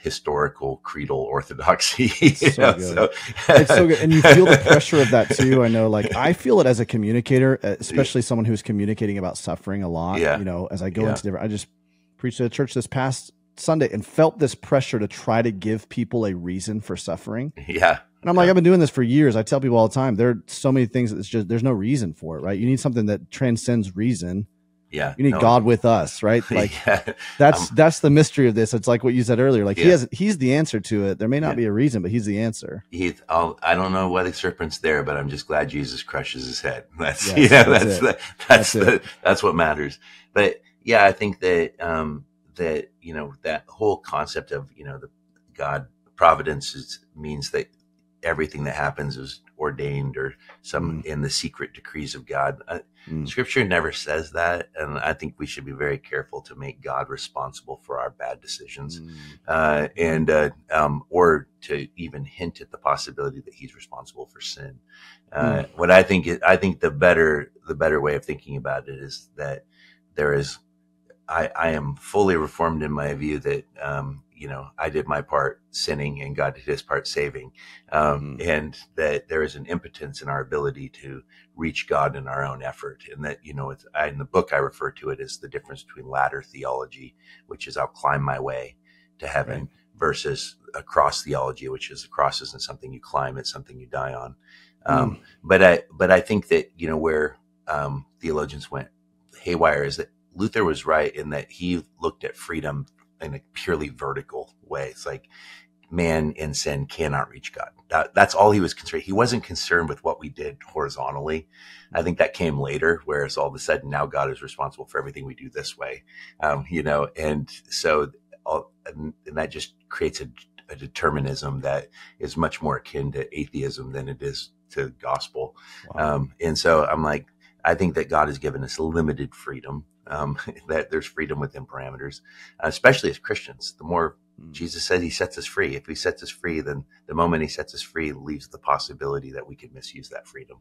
historical creedal orthodoxy. It's so good. And you feel the pressure of that too. I know, like, I feel it as a communicator, especially someone who's communicating about suffering a lot. As I go into I just preached at a church this past Sunday and felt this pressure to try to give people a reason for suffering. Yeah. And I'm like, I've been doing this for years. I tell people all the time, there are so many things that there's no reason for it, right? You need something that transcends reason. Yeah. You need God with us, right? Like that's the mystery of this. It's like what you said earlier. Like he's the answer to it. There may not be a reason, but he's the answer. I don't know why the serpent's there, but I'm just glad Jesus crushes his head. That's what matters. But I think that that whole concept of, the God providence means that everything that happens is ordained or some in the secret decrees of God. Scripture never says that. And I think we should be very careful to make God responsible for our bad decisions, or to even hint at the possibility that he's responsible for sin. What I think the better way of thinking about it is that I am fully reformed in my view that, I did my part sinning and God did his part saving. And that there is an impotence in our ability to reach God in our own effort. And that, in the book, I refer to it as the difference between ladder theology, which is I'll climb my way to heaven, versus a cross theology, which is the cross isn't something you climb, it's something you die on. But I think that, where theologians went haywire is that Luther was right in that he looked at freedom in a purely vertical way. It's like man in sin cannot reach God. That's all he was concerned. He wasn't concerned with what we did horizontally. I think that came later, whereas all of a sudden now God is responsible for everything we do this way. And so and that just creates a determinism that is much more akin to atheism than it is to gospel. Wow. And so I'm like, I think that God has given us limited freedom. That there's freedom within parameters, especially as Christians. The more Jesus said he sets us free. If he sets us free, then the moment he sets us free leaves the possibility that we could misuse that freedom.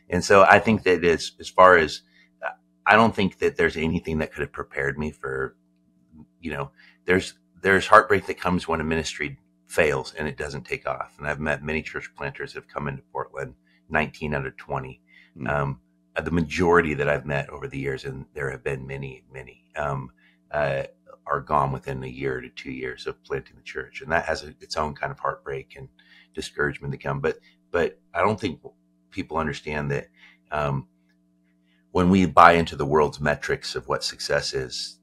And so I think that as far as, I don't think that there's anything that could have prepared me for, there's heartbreak that comes when a ministry fails and it doesn't take off. And I've met many church planters that have come into Portland, 19 out of 20. The majority that I've met over the years, and there have been many, are gone within a year to 2 years of planting the church. And that has its own kind of heartbreak and discouragement to come. But I don't think people understand that when we buy into the world's metrics of what success is,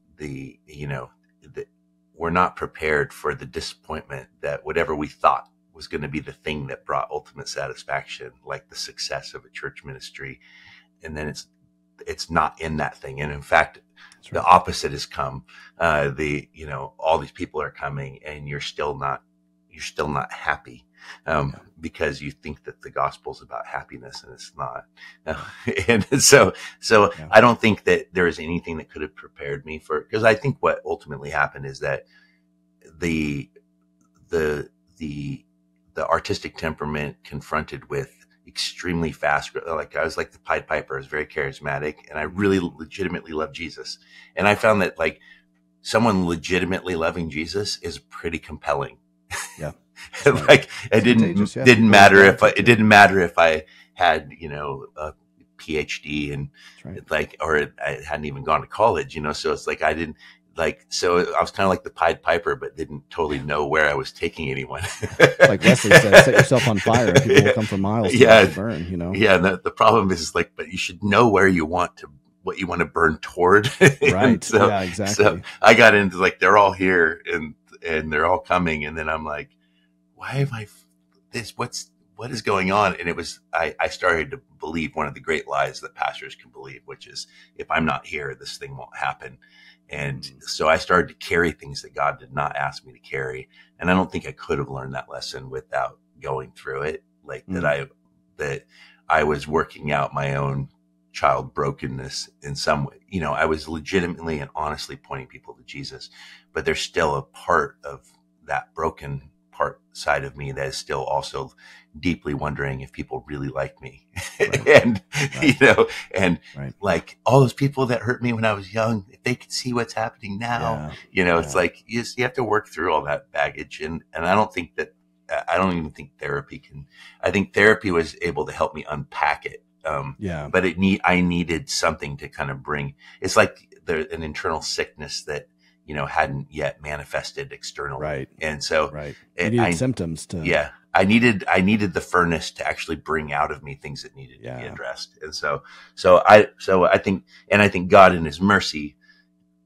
we're not prepared for the disappointment that whatever we thought was going to be the thing that brought ultimate satisfaction, like the success of a church ministry. And then it's not in that thing. And in fact, the opposite has come. All these people are coming and you're still not happy. Because you think that the gospel is about happiness and it's not. And so I don't think that there is anything that could have prepared me for, because I think what ultimately happened is that the artistic temperament confronted with extremely fast, like I was like the Pied Piper, I was very charismatic and I really legitimately loved Jesus. And I found that like someone legitimately loving Jesus is pretty compelling. Yeah. Like it didn't matter if I had, a PhD and or I hadn't even gone to college, so it's like I didn't so I was kind of like the Pied Piper, but didn't totally know where I was taking anyone. Like Wesley said, set yourself on fire and people will come for miles to burn, Yeah. The problem is like, but you should know where you want to, what you want to burn toward. Right. So, yeah, exactly. So I got into like, they're all here and they're all coming. And then I'm like, why have I this? What is going on? And it was, I started to believe one of the great lies that pastors can believe, which is if I'm not here, this thing won't happen. And so I started to carry things that God did not ask me to carry. And I don't think I could have learned that lesson without going through it. Like that I was working out my own child brokenness in some way. I was legitimately and honestly pointing people to Jesus, but there's still a part of that broken part side of me that is still also deeply wondering if people really like me. And like all those people that hurt me when I was young, if they could see what's happening now, it's like you have to work through all that baggage. And I don't even think therapy can. I think therapy was able to help me unpack it. But I needed something to kind of bring. It's like an internal sickness that hadn't yet manifested externally. Right. And so you needed symptoms to. I needed the furnace to actually bring out of me things that needed to be addressed. And so I think God in his mercy,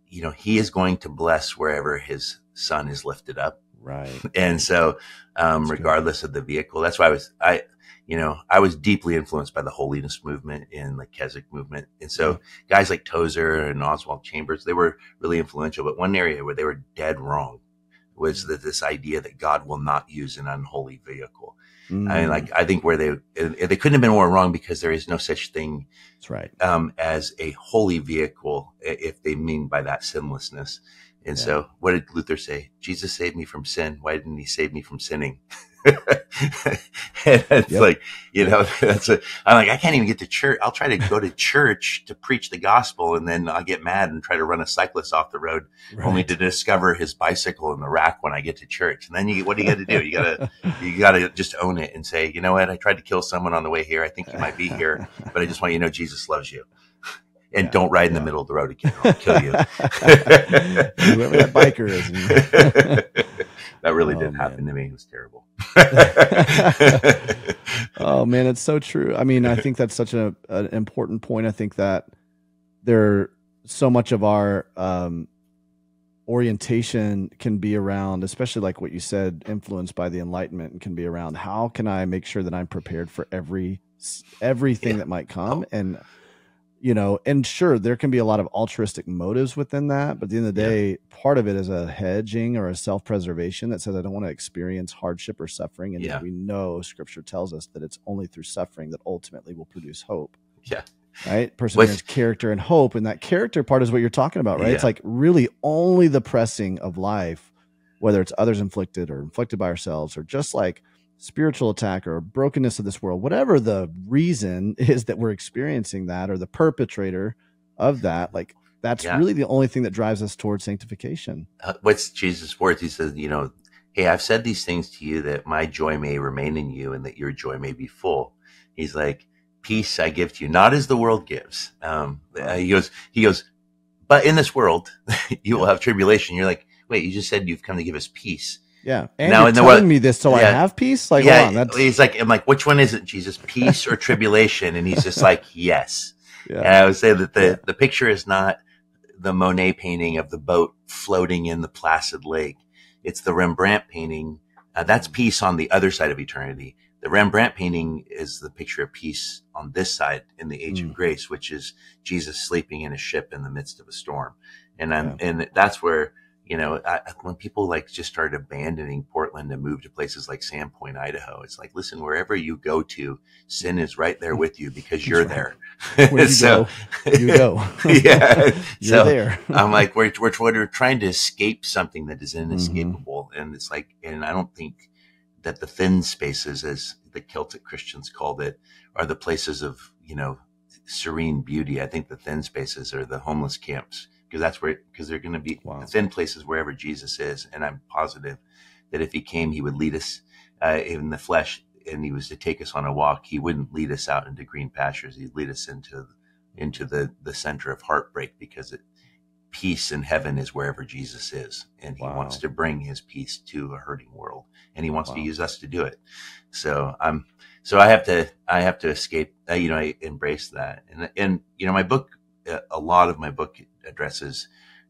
he is going to bless wherever his son is lifted up. Right. And so, regardless of the vehicle, that's why I was deeply influenced by the holiness movement and the Keswick movement. And so guys like Tozer and Oswald Chambers, they were really influential, but one area where they were dead wrong was this idea that God will not use an unholy vehicle. I think where they couldn't have been more wrong, because there is no such thing as a holy vehicle, if they mean by that sinlessness. And so what did Luther say? Jesus saved me from sin. Why didn't he save me from sinning? And it's like, I'm like, I can't even get to church. I'll try to go to church to preach the gospel, and then I'll get mad and try to run a cyclist off the road, only to discover his bicycle in the rack when I get to church. And then what do you got to do? You gotta just own it and say, you know what? I tried to kill someone on the way here. I think you might be here, but I just want you to know Jesus loves you. And don't ride in the middle of the road again, or I'll kill you. Whoever that biker is. That really did happen to me. It was terrible. Oh man, it's so true. I mean, I think that's such an important point. I think that so much of our orientation can be around, especially like what you said, influenced by the Enlightenment, and can be around how can I make sure that I'm prepared for everything that might come. And and sure, there can be a lot of altruistic motives within that, but at the end of the day, part of it is a hedging or a self-preservation that says, I don't want to experience hardship or suffering. And we know Scripture tells us that it's only through suffering that ultimately will produce hope. Yeah. Right? Perseverance, character, and hope. And that character part is what you're talking about, right? Yeah. It's like really only the pressing of life, whether it's others inflicted or inflicted by ourselves, or just like spiritual attack or brokenness of this world, whatever the reason is that we're experiencing that, or the perpetrator of that, like that's really the only thing that drives us towards sanctification. What's Jesus' words? He says, hey, I've said these things to you that my joy may remain in you and that your joy may be full. He's like, peace I give to you, not as the world gives. He goes, but in this world, you will have tribulation. You're like, wait, you just said you've come to give us peace. Yeah. And now, you're telling me this so I have peace? Like, yeah, hold on, he's like, I'm like, which one is it, Jesus? Peace or tribulation? And he's just like, yes. Yeah. And I would say that the picture is not the Monet painting of the boat floating in the placid lake. It's the Rembrandt painting. That's peace on the other side of eternity. The Rembrandt painting is the picture of peace on this side in the age of grace, which is Jesus sleeping in a ship in the midst of a storm. And that's where, when people like just started abandoning Portland and moved to places like Sandpoint, Idaho, it's like, listen, wherever you go to, sin is right there with you because you're there. Where you go, you go. Yeah. You're there. I'm like, we're trying to escape something that is inescapable. And it's like, and I don't think that the thin spaces, as the Celtic Christians called it, are the places of, serene beauty. I think the thin spaces are the homeless camps, because they're going to be the thin places wherever Jesus is. And I'm positive that if he came, he would lead us in the flesh, and he was to take us on a walk. He wouldn't lead us out into green pastures. He'd lead us into the center of heartbreak, because peace in heaven is wherever Jesus is. And he wants to bring his peace to a hurting world, and he wants to use us to do it. So I have to escape, I embrace that. And my book, a lot of my book addresses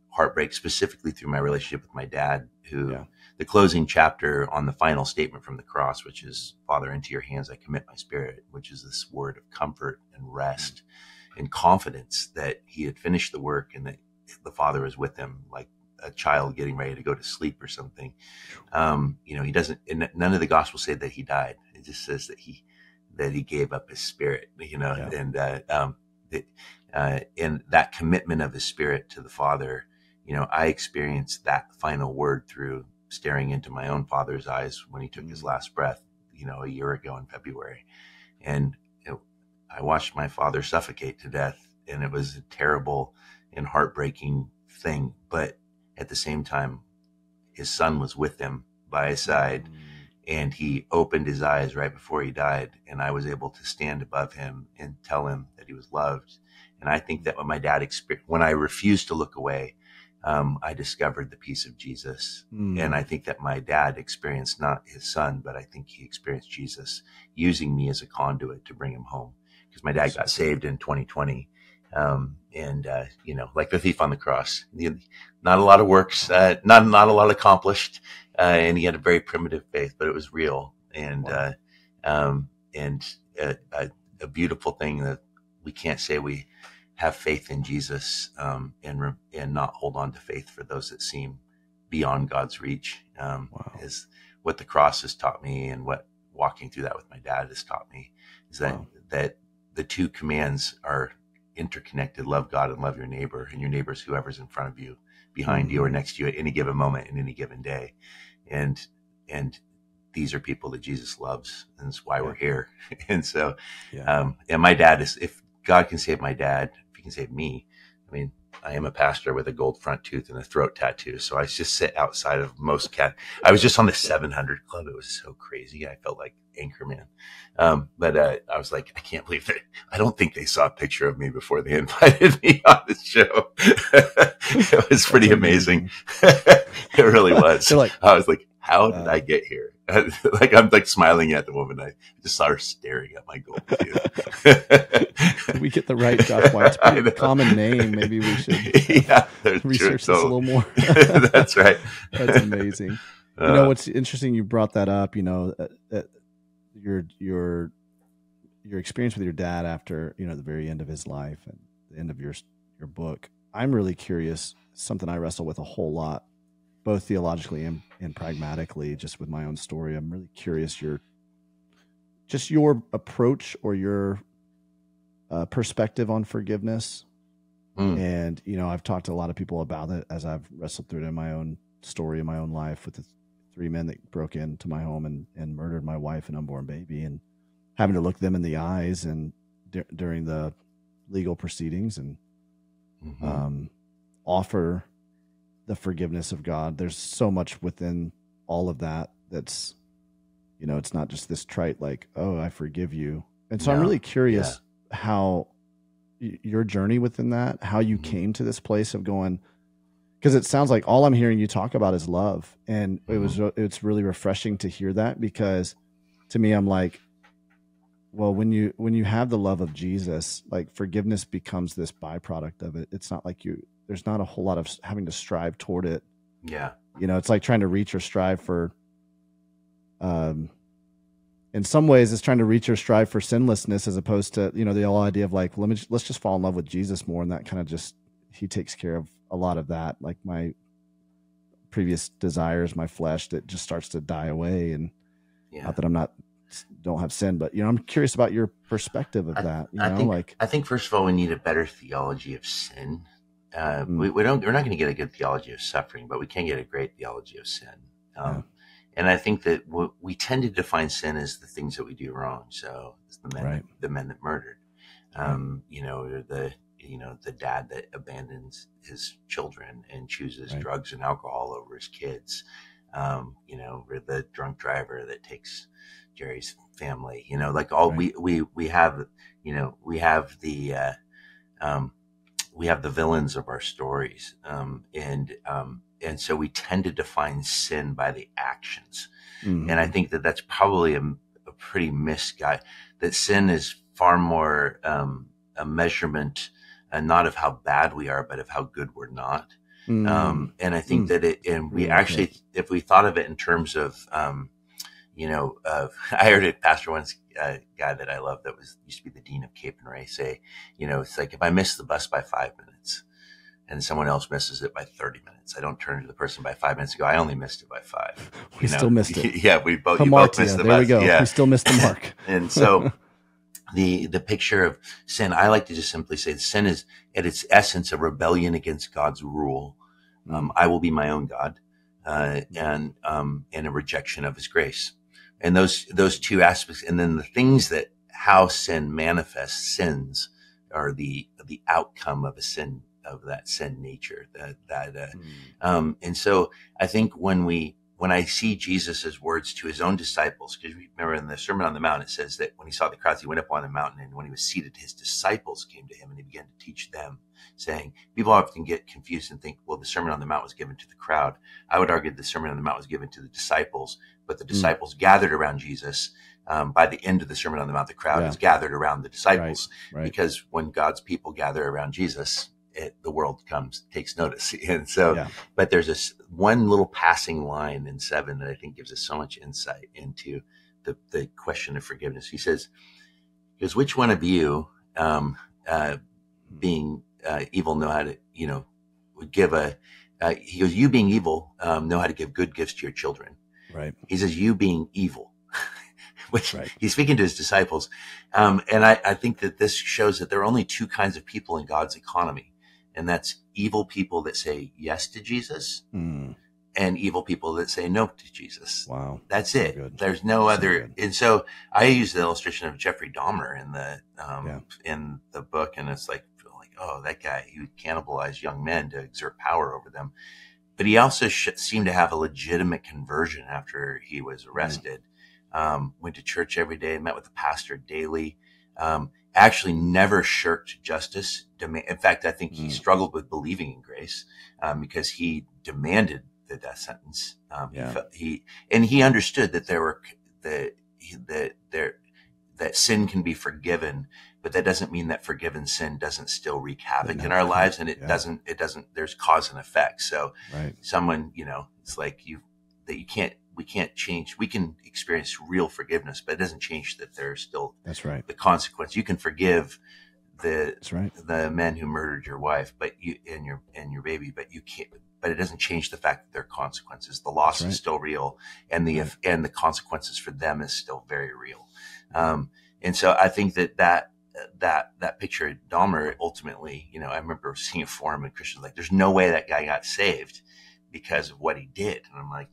heartbreak, specifically through my relationship with my dad, who the closing chapter on the final statement from the cross, which is, Father, into your hands I commit my spirit, which is this word of comfort and rest and confidence that he had finished the work and that the Father is with him, like a child getting ready to go to sleep or something. He doesn't, and none of the Gospels say that he died. It just says that he gave up his spirit, and that commitment of his spirit to the Father, I experienced that final word through staring into my own father's eyes when he took his last breath, a year ago in February. And I watched my father suffocate to death, and it was a terrible and heartbreaking thing. But at the same time, his son was with him by his side, and he opened his eyes right before he died. And I was able to stand above him and tell him that he was loved. And I think that what my dad experienced, when I refused to look away, I discovered the peace of Jesus. And I think that my dad experienced not his son, but I think he experienced Jesus using me as a conduit to bring him home. Because my dad got saved in 2020. Like the thief on the cross, not a lot of works, not a lot accomplished. And he had a very primitive faith, but it was real. And a beautiful thing that we can't say we have faith in Jesus, and not hold on to faith for those that seem beyond God's reach, is what the cross has taught me, and what walking through that with my dad has taught me, is that the two commands are interconnected: love God and love your neighbor, and your neighbor is whoever's in front of you, behind you, or next to you at any given moment in any given day. And these are people that Jesus loves, and that's why we're here. And so, and my dad is, if God can save my dad, if he can save me, I mean, I am a pastor with a gold front tooth and a throat tattoo. So I just sit outside of most I was just on the 700 Club. It was so crazy. I felt like Anchorman. But I was like, I can't believe that. I don't think they saw a picture of me before they invited me on the show. It was pretty amazing. It really was. I was like, how did I get here? Like, I'm like smiling at the woman. I just saw her staring at my gold tooth. Did we get the right Josh White's pretty common name? Maybe we should research this a little more. That's right. That's amazing. What's interesting, you brought that up, your experience with your dad after, the very end of his life and the end of your book. I'm really curious, something I wrestle with a whole lot, both theologically and pragmatically, just with my own story. I'm really curious your approach or your perspective on forgiveness. And, I've talked to a lot of people about it as I've wrestled through it in my own story, in my own life, with the 3 men that broke into my home and murdered my wife and unborn baby, and having to look them in the eyes and during the legal proceedings and offer the forgiveness of God. There's so much within all of that that's, it's not just this trite, like, oh, I forgive you. And so I'm really curious how your journey within that, how you came to this place of going, because it sounds like all I'm hearing you talk about is love. And it's really refreshing to hear that, because to me, I'm like, well, when you have the love of Jesus, like forgiveness becomes this byproduct of it. It's not like there's not a whole lot of having to strive toward it. Yeah. It's like trying to reach or strive for, in some ways it's trying to reach or strive for sinlessness, as opposed to, the whole idea of like, let's just fall in love with Jesus more. And that kind of just, he takes care of a lot of that. Like my previous desires, my flesh, that just starts to die away. And not that don't have sin, but I'm curious about your perspective of that. I think first of all, we need a better theology of sin. We're not going to get a good theology of suffering, but we can get a great theology of sin. And I think that we tend to define sin as the things that we do wrong. So it's the men that murdered, or the dad that abandons his children and chooses drugs and alcohol over his kids, or the drunk driver that takes Jerry's family, we have the villains of our stories. And so we tend to define sin by the actions. Mm-hmm. And I think that that's probably a pretty misguided, that sin is far more, a measurement, not of how bad we are, but of how good we're not. Mm-hmm. And I think that if we thought of it in terms of, I heard a pastor once, a guy that I love that used to be the dean of Cape and Ray, say, it's like, if I miss the bus by 5 minutes and someone else misses it by 30 minutes, I don't turn to the person by 5 minutes and go, I only missed it by 5. We still missed it. Yeah, you both missed the bus. There we go. Yeah. We still missed the mark. And so the picture of sin, I like to just simply say sin is at its essence a rebellion against God's rule. I will be my own God, and a rejection of his grace. And those two aspects, and then the things that how sin manifests sins are the outcome of a sin, of that sin nature. And so I think when I see Jesus's words to his own disciples, because remember in the Sermon on the Mount, it says that when he saw the crowds, he went up on the mountain, and when he was seated, his disciples came to him and he began to teach them, saying, people often get confused and think, well, the Sermon on the Mount was given to the crowd. I would argue the Sermon on the Mount was given to the disciples, but the disciples gathered around Jesus. By the end of the Sermon on the Mount, the crowd is gathered around the disciples, because when God's people gather around Jesus, the world takes notice. And so, but there's this one little passing line in 7 that I think gives us so much insight into the question of forgiveness. He says, which one of you, being evil, know how to, would give he goes, you being evil, know how to give good gifts to your children. Right. He says, you being evil, which he's speaking to his disciples. And I think that this shows that there are only two kinds of people in God's economy. And that's evil people that say yes to Jesus and evil people that say no to Jesus. Wow. That's it. So there's no other. And so I use the illustration of Jeffrey Dahmer in the book. And it's like, oh, that guy, he would cannibalize young men to exert power over them. But he also seemed to have a legitimate conversion after he was arrested. Went to church every day, met with the pastor daily. Actually never shirked justice. In fact, I think he struggled with believing in grace, because he demanded the death sentence. He understood that that sin can be forgiven, but that doesn't mean that forgiven sin doesn't still wreak havoc in our lives. And it doesn't, there's cause and effect. So someone, it's like we can't change. We can experience real forgiveness, but it doesn't change that there's still the consequence. You can forgive the men who murdered your wife, but and your baby, but you can't. But it doesn't change the fact that there are consequences. The loss is still real, and the consequences for them is still very real. And so I think that picture of Dahmer ultimately, I remember seeing a forum and Christians like, there's no way that guy got saved because of what he did, and I'm like,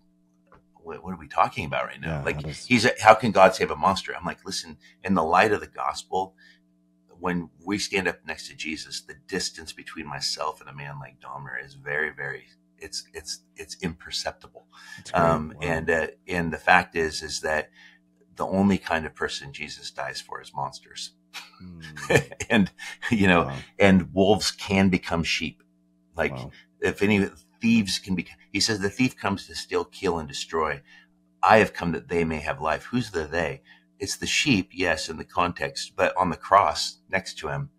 what are we talking about right now? How can God save a monster? I'm like, listen, in the light of the gospel, when we stand up next to Jesus, the distance between myself and a man like Dahmer is very, very, it's imperceptible. Wow. And the fact is that the only kind of person Jesus dies for is monsters. And, and wolves can become sheep. Like if any thieves can be, he says the thief comes to steal, kill, and destroy. I have come that they may have life. Who's the they? It's the sheep, yes, in the context, but on the cross next to him,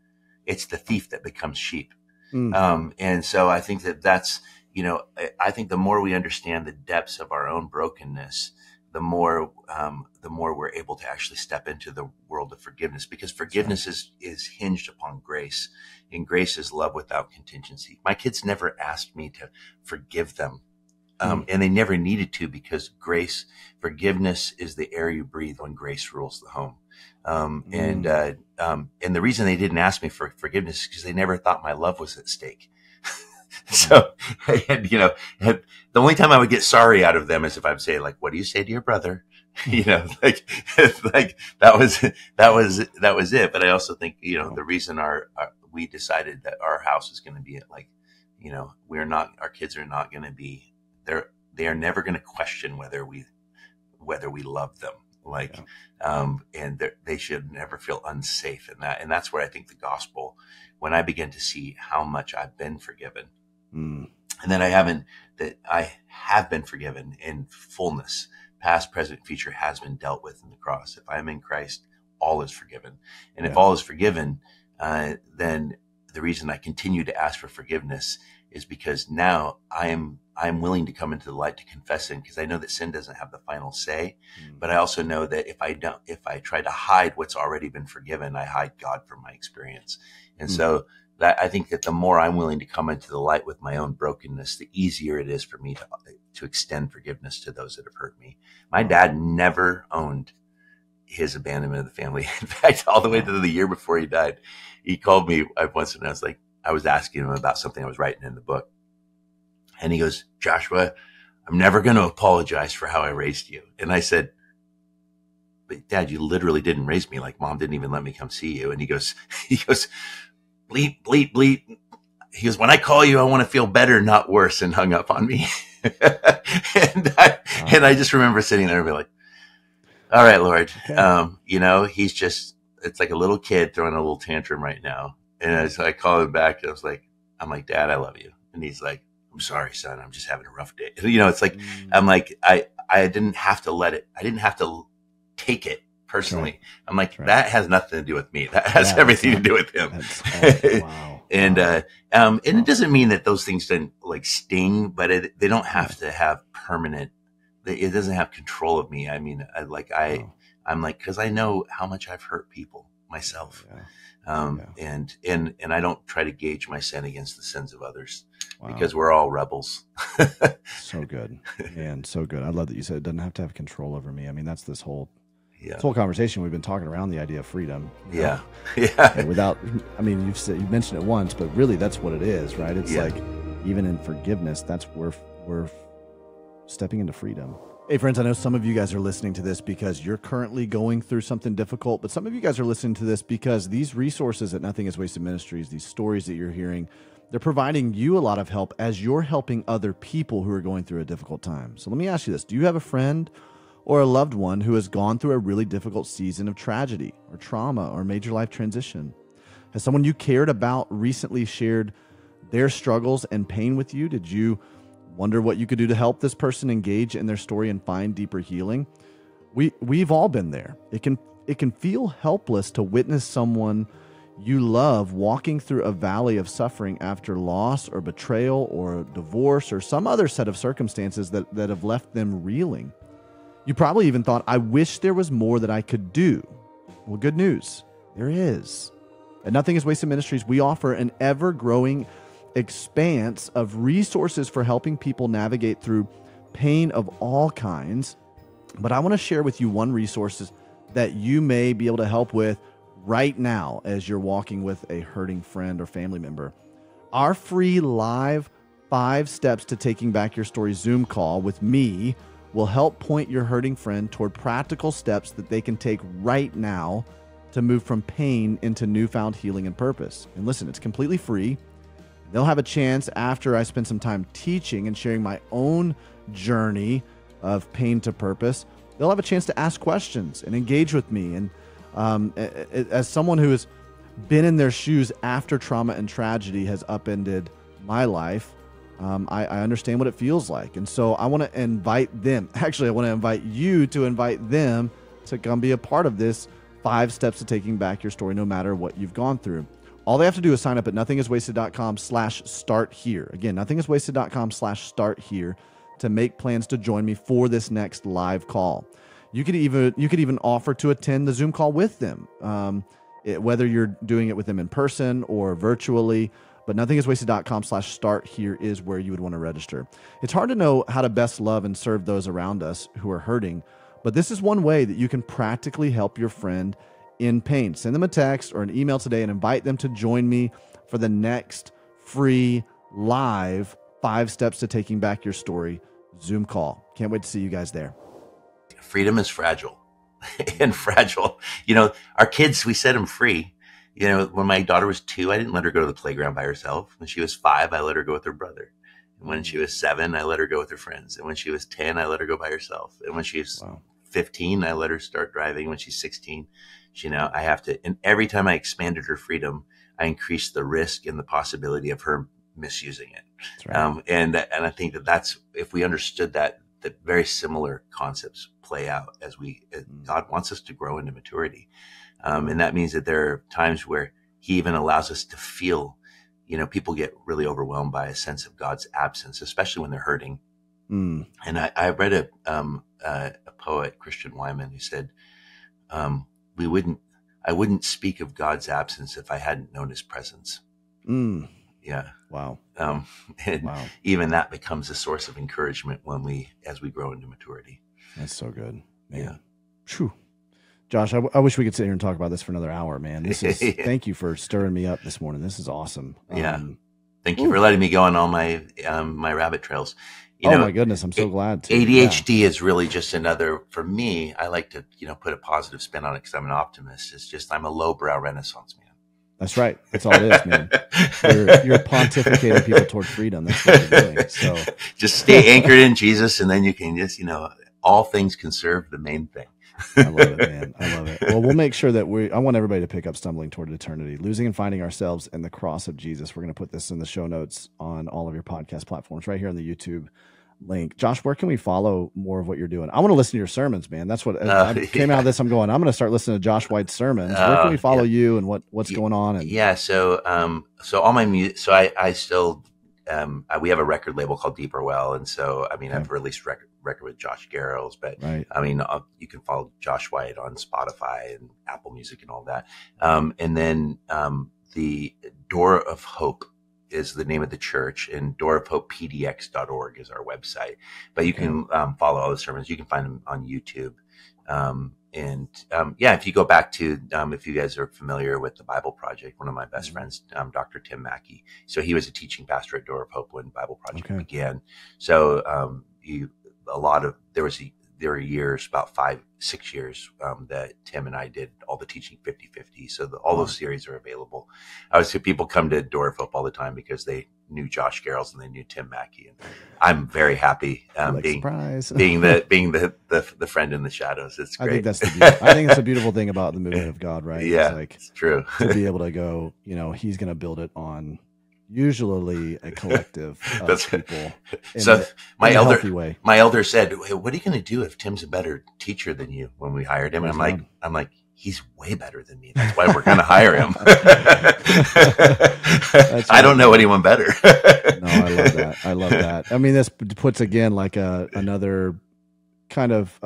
it's the thief that becomes sheep. And so I think that's, I think the more we understand the depths of our own brokenness, the more we're able to actually step into the world of forgiveness, because forgiveness is hinged upon grace, and grace is love without contingency. My kids never asked me to forgive them. And they never needed to, because forgiveness is the air you breathe when grace rules the home. And the reason they didn't ask me for forgiveness is because they never thought my love was at stake. So, and, the only time I would get sorry out of them is if I would say, like, what do you say to your brother? Like that was it. But I also think, the reason we decided that our house is going to be like, our kids are not going to be, they are never going to question whether we love them. Like, and they should never feel unsafe in that. And that's where I think the gospel, when I begin to see how much I've been forgiven, and then I have been forgiven in fullness, past, present, future has been dealt with in the cross. If I am in Christ, all is forgiven. And if all is forgiven, then the reason I continue to ask for forgiveness is because now I'm willing to come into the light to confess sin, because I know that sin doesn't have the final say. But I also know that if I try to hide what's already been forgiven, I hide God from my experience. And so that I think that the more I'm willing to come into the light with my own brokenness, the easier it is for me to extend forgiveness to those that have hurt me. My dad never owned his abandonment of the family. In fact, all the way to the year before he died, he called me once, and I was asking him about something I was writing in the book. And he goes, Joshua, I'm never going to apologize for how I raised you. And I said, but Dad, you literally didn't raise me. Like, Mom didn't even let me come see you. And he goes, bleep, bleep, bleep. He goes, when I call you, I want to feel better, not worse, and hung up on me. and I just remember sitting there and being like, all right, Lord, it's like a little kid throwing a little tantrum right now. And I called him back, and I'm like, Dad, I love you. And he's like, I'm sorry, son. I'm just having a rough day. It's like, I'm like, I didn't have to let it. I didn't have to take it personally. Right. I'm like, that has nothing to do with me. That has everything to do with him. Wow. And it doesn't mean that those things didn't like sting, but they don't have to have permanent. It doesn't have control of me. I mean, I'm like, cause I know how much I've hurt people myself. And I don't try to gauge my sin against the sins of others. Wow. Because we're all rebels. So good, man. So good. I love that you said it doesn't have to have control over me. I mean, that's this whole conversation we've been talking around the idea of freedom. Yeah. Without, I mean, you've mentioned it once, but really that's what it is, right? It's like, even in forgiveness, that's where we're stepping into freedom. Hey friends, I know some of you guys are listening to this because you're currently going through something difficult, but some of you guys are listening to this because these resources at Nothing is Wasted Ministries, these stories that you're hearing, they're providing you a lot of help as you're helping other people who are going through a difficult time. So let me ask you this. Do you have a friend or a loved one who has gone through a really difficult season of tragedy or trauma or major life transition? Has someone you cared about recently shared their struggles and pain with you? Did you wonder what you could do to help this person engage in their story and find deeper healing? We've all been there. It can feel helpless to witness someone you love walking through a valley of suffering after loss or betrayal or divorce or some other set of circumstances that have left them reeling. You probably even thought, I wish there was more that I could do. Well, good news. There is. At Nothing is Wasted Ministries, we offer an ever-growing expanse of resources for helping people navigate through pain of all kinds. But I want to share with you one resource that you may be able to help with right now as you're walking with a hurting friend or family member. Our free live 5 steps to taking back your story Zoom call with me will help point your hurting friend toward practical steps that they can take right now to move from pain into newfound healing and purpose. And listen, it's completely free. They'll have a chance after I spend some time teaching and sharing my own journey of pain to purpose. They'll have a chance to ask questions and engage with me. And As someone who has been in their shoes after trauma and tragedy has upended my life, I understand what it feels like. And so I want to invite them. Actually, I want to invite you to invite them to come be a part of this 5 steps to taking back your story, no matter what you've gone through. All they have to do is sign up at nothingiswasted.com/start here. Again, nothingiswasted.com/start here to make plans to join me for this next live call. You could even offer to attend the Zoom call with them, whether you're doing it with them in person or virtually. But nothingiswasted.com/start here is where you would want to register. It's hard to know how to best love and serve those around us who are hurting, but this is one way that you can practically help your friend in pain. Send them a text or an email today and invite them to join me for the next free live 5 steps to taking back your story Zoom call. Can't wait to see you guys there. Freedom is fragile and fragile. Our kids, we set them free. When my daughter was 2, I didn't let her go to the playground by herself. When she was 5, I let her go with her brother. And when she was 7, I let her go with her friends. And when she was 10, I let her go by herself. And when she was 15, I let her start driving. When she's 16, I have to. And every time I expanded her freedom, I increased the risk and the possibility of her misusing it. That's right. And I think that's, if we understood that very similar concepts play out as God wants us to grow into maturity. And that means that there are times where he even allows us to feel, people get really overwhelmed by a sense of God's absence, especially when they're hurting. And I read a poet, Christian Wyman, who said, I wouldn't speak of God's absence if I hadn't known his presence. Yeah. Wow. Even that becomes a source of encouragement as we grow into maturity. That's so good, man. Yeah. Whew. Josh, I wish we could sit here and talk about this for another hour, man. Thank you for stirring me up this morning. This is awesome. Yeah. Thank you for letting me go on all my rabbit trails. My goodness, I'm so glad to. ADHD is really just another, for me, I like to, put a positive spin on it because I'm an optimist. It's just, I'm a lowbrow Renaissance man. That's right. That's all it is, man. You're pontificating people toward freedom. That's what you're doing. So just stay anchored in Jesus, and then you can just, all things can serve the main thing. I love it, man. I love it. Well, we'll make sure that I want everybody to pick up Stumbling Toward Eternity, Losing and Finding Ourselves in the Cross of Jesus. We're going to put this in the show notes on all of your podcast platforms right here on the YouTube link. Josh, where can we follow more of what you're doing? I want to listen to your sermons, man. That's what I came out of this. I'm going to start listening to Josh White's sermons. Where can we follow you and what's going on? And so all my music. So I still we have a record label called Deeper Well, and so I've released record with Josh Garrels, but right. You can follow Josh White on Spotify and Apple Music and all that. And then the Door of Hope is the name of the church, and doorofhopepdx.org is our website. But you can follow all the sermons. You can find them on YouTube. If you go back to, if you guys are familiar with the Bible Project, one of my best friends, Dr. Tim Mackey. So he was a teaching pastor at Door of Hope when Bible Project began. So there were years, about 5-6 years, that Tim and I did all the teaching 50/50. So all those series are available. I would say people come to Door of Hope all the time because they knew Josh Garrels and they knew Tim Mackey. And I'm very happy being the friend in the shadows. It's great. I think it's a beautiful thing about the movement of God, right? Yeah, it's true. To be able to go, he's going to build it on usually a collective of people. My elder said, hey, "What are you going to do if Tim's a better teacher than you?" When we hired him, and I'm like, he's way better than me. That's why we're going to hire him. I don't know anyone better. No, I love that. This puts again like another kind of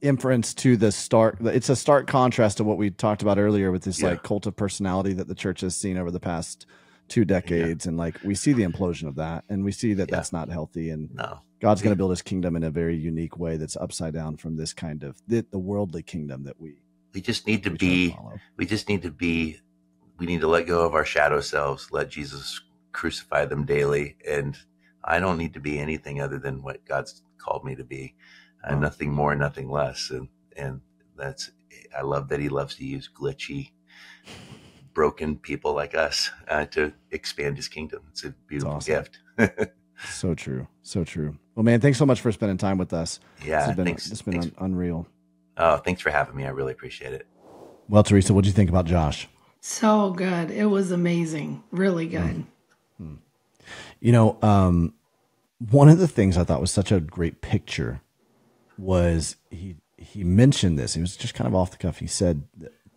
inference to the stark. It's a stark contrast to what we talked about earlier with this like cult of personality that the church has seen over the past 2 decades. And like, we see the implosion of that, and we see that that's not healthy. And God's going to build his kingdom in a very unique way that's upside down from this kind of the worldly kingdom that we just need to be. We need to let go of our shadow selves, let Jesus crucify them daily. And I don't need to be anything other than what God's called me to be. Nothing more, nothing less. And I love that he loves to use glitchy, broken people like us to expand his kingdom. It's a beautiful gift. So true. So true. Well, man, thanks so much for spending time with us. Yeah. It's been unreal. Oh, thanks for having me. I really appreciate it. Well, Teresa, what did you think about Josh? So good. It was amazing. Really good. You know, one of the things I thought was such a great picture was he mentioned this. He was just kind of off the cuff. He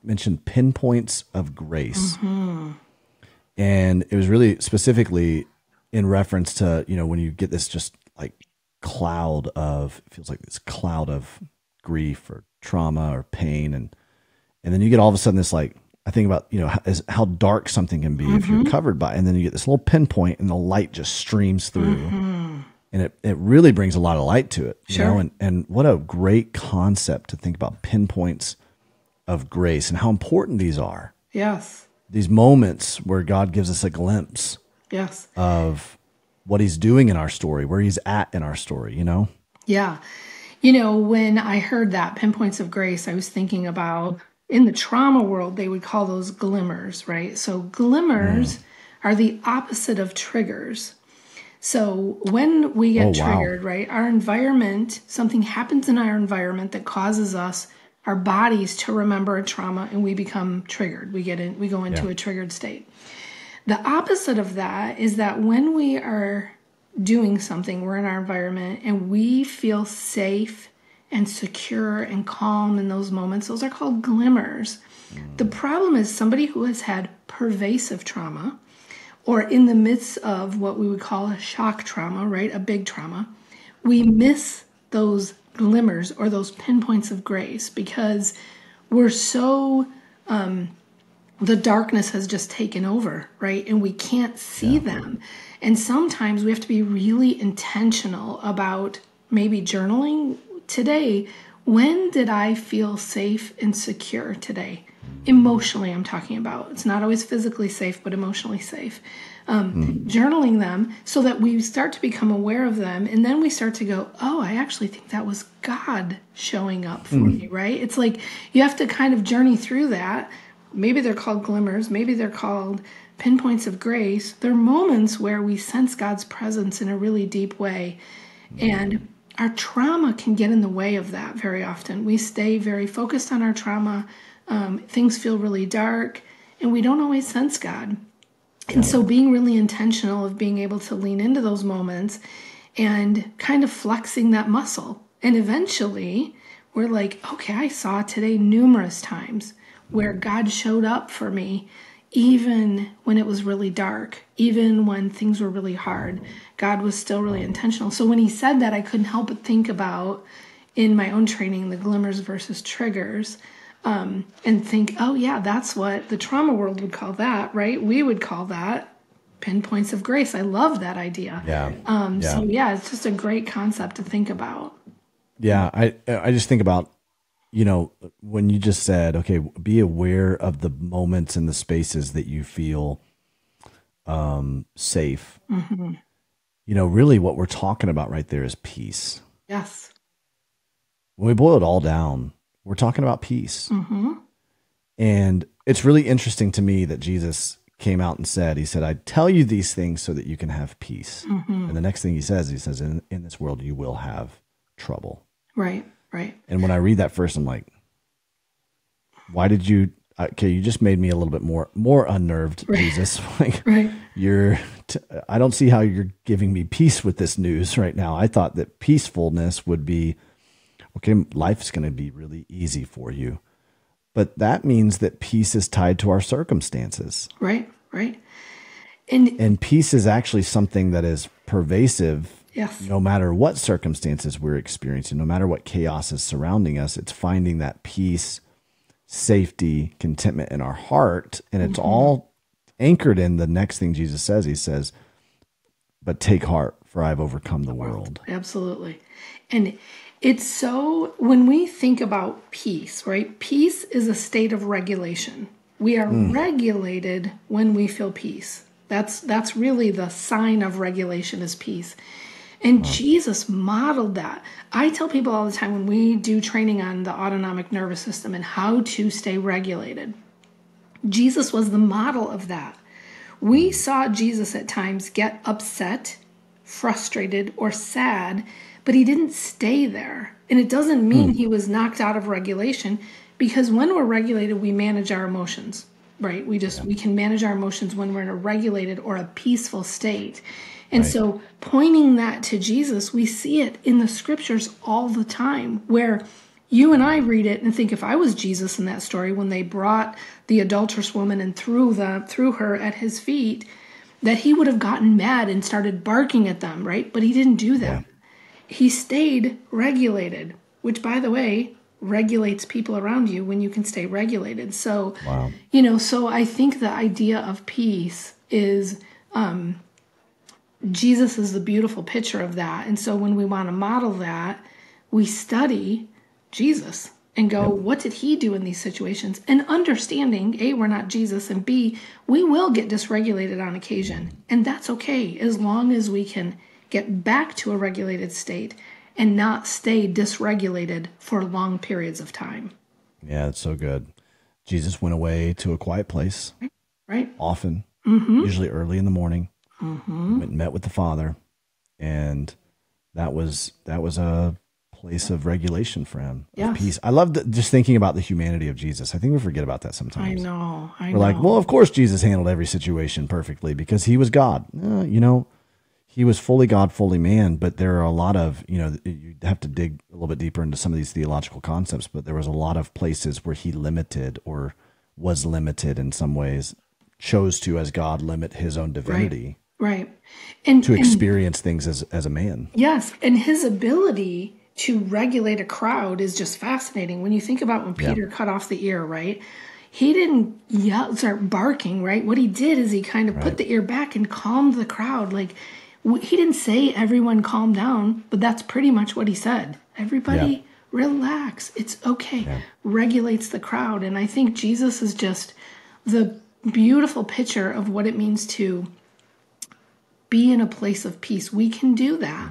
mentioned pinpoints of grace. And it was really specifically in reference to, you know, when you get this just like cloud of, it feels like this cloud of grief or trauma or pain. And then you get all of a sudden this, like, I think about, you know, how dark something can be if you're covered by, and then you get this little pinpoint and the light just streams through. And it really brings a lot of light to it, you know, and what a great concept to think about pinpoints of grace and how important these are. Yes. These moments where God gives us a glimpse of what he's doing in our story, where he's at in our story, you know? Yeah. You know, when I heard that, pinpoints of grace, I was thinking about in the trauma world, they would call those glimmers, right? So glimmers are the opposite of triggers. So when we get triggered, right, our environment, something happens in our environment that causes us, our bodies to remember a trauma, and we become triggered. We go into a triggered state. The opposite of that is that when we are doing something, we're in our environment and we feel safe and secure and calm in those moments, those are called glimmers. The problem is somebody who has had pervasive trauma, or in the midst of what we would call a shock trauma, right, a big trauma, we miss those glimmers or those pinpoints of grace because we're so, the darkness has just taken over, right? And we can't see them. And sometimes we have to be really intentional about maybe journaling today. When did I feel safe and secure today? Emotionally, I'm talking about. It's not always physically safe, but emotionally safe. Journaling them so that we start to become aware of them. And then we start to go, oh, I actually think that was God showing up for me, right? It's like you have to kind of journey through that. Maybe they're called glimmers. Maybe they're called pinpoints of grace. They're moments where we sense God's presence in a really deep way. And our trauma can get in the way of that very often. We stay very focused on our trauma. Things feel really dark, and we don't always sense God. And so being really intentional of being able to lean into those moments and kind of flexing that muscle. And eventually we're like, okay, I saw today numerous times where God showed up for me, even when it was really dark, even when things were really hard. God was still really intentional. So when he said that, I couldn't help but think about, in my own training, the glimmers versus triggers, and think, oh yeah, that's what the trauma world would call that, right? We would call that pinpoints of grace. I love that idea. So yeah, it's just a great concept to think about. Yeah, I just think about, you know, when you just said, okay, be aware of the moments and the spaces that you feel safe. You know, really what we're talking about right there is peace. Yes. When we boil it all down, we're talking about peace. And it's really interesting to me that Jesus came out and said, he said, I tell you these things so that you can have peace. And the next thing he says, in this world, you will have trouble. Right. And when I read that first, I'm like, why did you, okay, you just made me a little bit more unnerved, Jesus. Like, I don't see how you're giving me peace with this news right now. I thought that peacefulness would be, okay, life's going to be really easy for you. But that means that peace is tied to our circumstances. Right. And peace is actually something that is pervasive. Yes. No matter what circumstances we're experiencing, no matter what chaos is surrounding us, it's finding that peace, safety, contentment in our heart. And it's all anchored in the next thing Jesus says. He says, but take heart, for I've overcome the world. Absolutely. And it's so, when we think about peace, right? Peace is a state of regulation. We are regulated when we feel peace. That's really the sign of regulation, is peace. And Jesus modeled that. I tell people all the time when we do training on the autonomic nervous system and how to stay regulated, Jesus was the model of that. We saw Jesus at times get upset, frustrated or sad, but he didn't stay there. And it doesn't mean he was knocked out of regulation, because when we're regulated, we manage our emotions, right? We can manage our emotions when we're in a regulated or a peaceful state. And so pointing that to Jesus, we see it in the scriptures all the time, where you and I read it and think, if I was Jesus in that story, when they brought the adulterous woman and threw her at his feet, that he would have gotten mad and started barking at them, right? But he didn't do that. He stayed regulated, which, by the way, regulates people around you when you can stay regulated. So, so I think the idea of peace is, Jesus is the beautiful picture of that. And so when we want to model that, we study Jesus and go, what did he do in these situations? And understanding, A, we're not Jesus, and B, we will get dysregulated on occasion. And that's okay, as long as we can get back to a regulated state and not stay dysregulated for long periods of time. Yeah, that's so good. Jesus went away to a quiet place, right? Often, usually early in the morning. He went and met with the Father, and that was a place of regulation for him, of peace. I love just thinking about the humanity of Jesus. I think we forget about that sometimes. I know. We're like, well, of course Jesus handled every situation perfectly because he was God. He was fully God, fully man, but there are a lot of, you have to dig a little bit deeper into some of these theological concepts, but there was a lot of places where he limited or was limited in some ways, chose to, as God, limit his own divinity. Right. And to experience things as a man. Yes. And his ability to regulate a crowd is just fascinating. When you think about when Peter cut off the ear, right? He didn't start barking, right? What he did is he kind of put the ear back and calmed the crowd. Like, he didn't say everyone calm down, but that's pretty much what he said. Everybody relax. It's okay. Yeah. Regulates the crowd. And I think Jesus is just the beautiful picture of what it means to be in a place of peace. We can do that.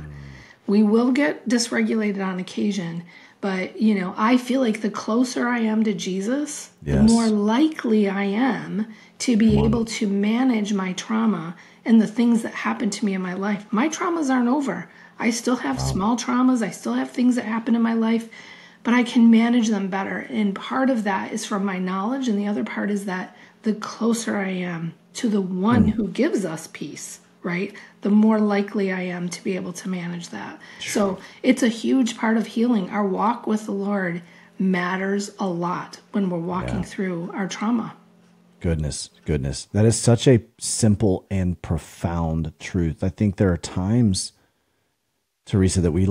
We will get dysregulated on occasion, but I feel like the closer I am to Jesus, the more likely I am to be able to manage my trauma and the things that happen to me in my life. My traumas aren't over. I still have small traumas. I still have things that happen in my life, but I can manage them better. And part of that is from my knowledge, and the other part is that the closer I am to the one who gives us peace, right, the more likely I am to be able to manage that. So it's a huge part of healing. Our walk with the Lord matters a lot when we're walking through our trauma. Goodness. That is such a simple and profound truth. I think there are times, Teresa, that we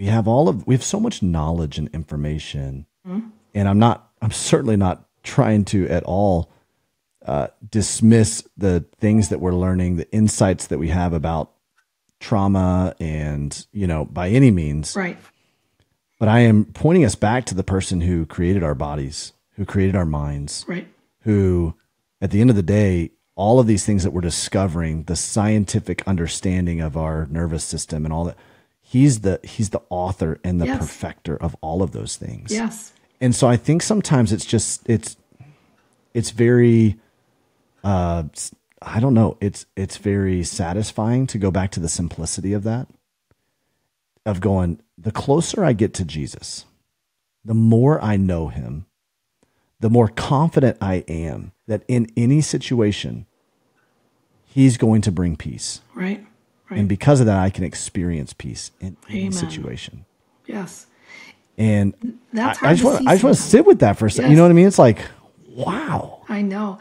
have so much knowledge and information, and I'm certainly not trying to at all dismiss the things that we're learning, the insights that we have about trauma, and by any means. Right. But I am pointing us back to the person who created our bodies, who created our minds, right? Who, at the end of the day, all of these things that we're discovering, the scientific understanding of our nervous system and all that, he's the author and the perfecter of all of those things. Yes. And so I think sometimes it's very, I don't know, it's very satisfying to go back to the simplicity of that, of going, the closer I get to Jesus, the more I know him, the more confident I am that in any situation, he's going to bring peace. Right. And because of that, I can experience peace in any situation. Yes. And that's I just want to sit with that for a second. Yes. You know what I mean? It's like, wow. I know.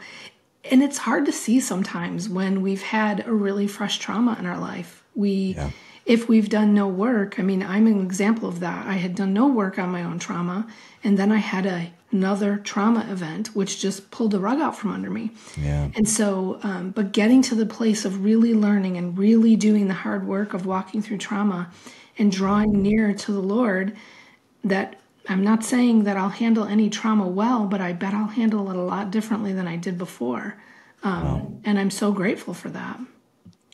And it's hard to see sometimes when we've had a really fresh trauma in our life. If we've done no work, I'm an example of that. I had done no work on my own trauma, and then I had another trauma event, which just pulled the rug out from under me. Yeah. And so, but getting to the place of really learning and really doing the hard work of walking through trauma and drawing near to the Lord, that I'm not saying that I'll handle any trauma well, but I bet I'll handle it a lot differently than I did before. And I'm so grateful for that.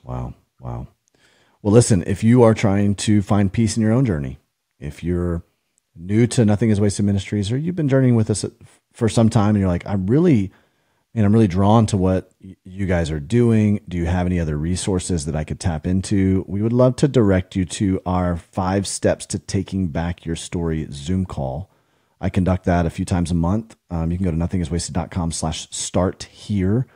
Wow. Well, listen, if you are trying to find peace in your own journey, if you're new to Nothing is Wasted Ministries, or you've been journeying with us for some time and you're like, I really And I'm really drawn to what you guys are doing. Do you have any other resources that I could tap into? We would love to direct you to our 5 steps to taking back your story Zoom call. I conduct that a few times a month. You can go to nothingiswasted.com/start here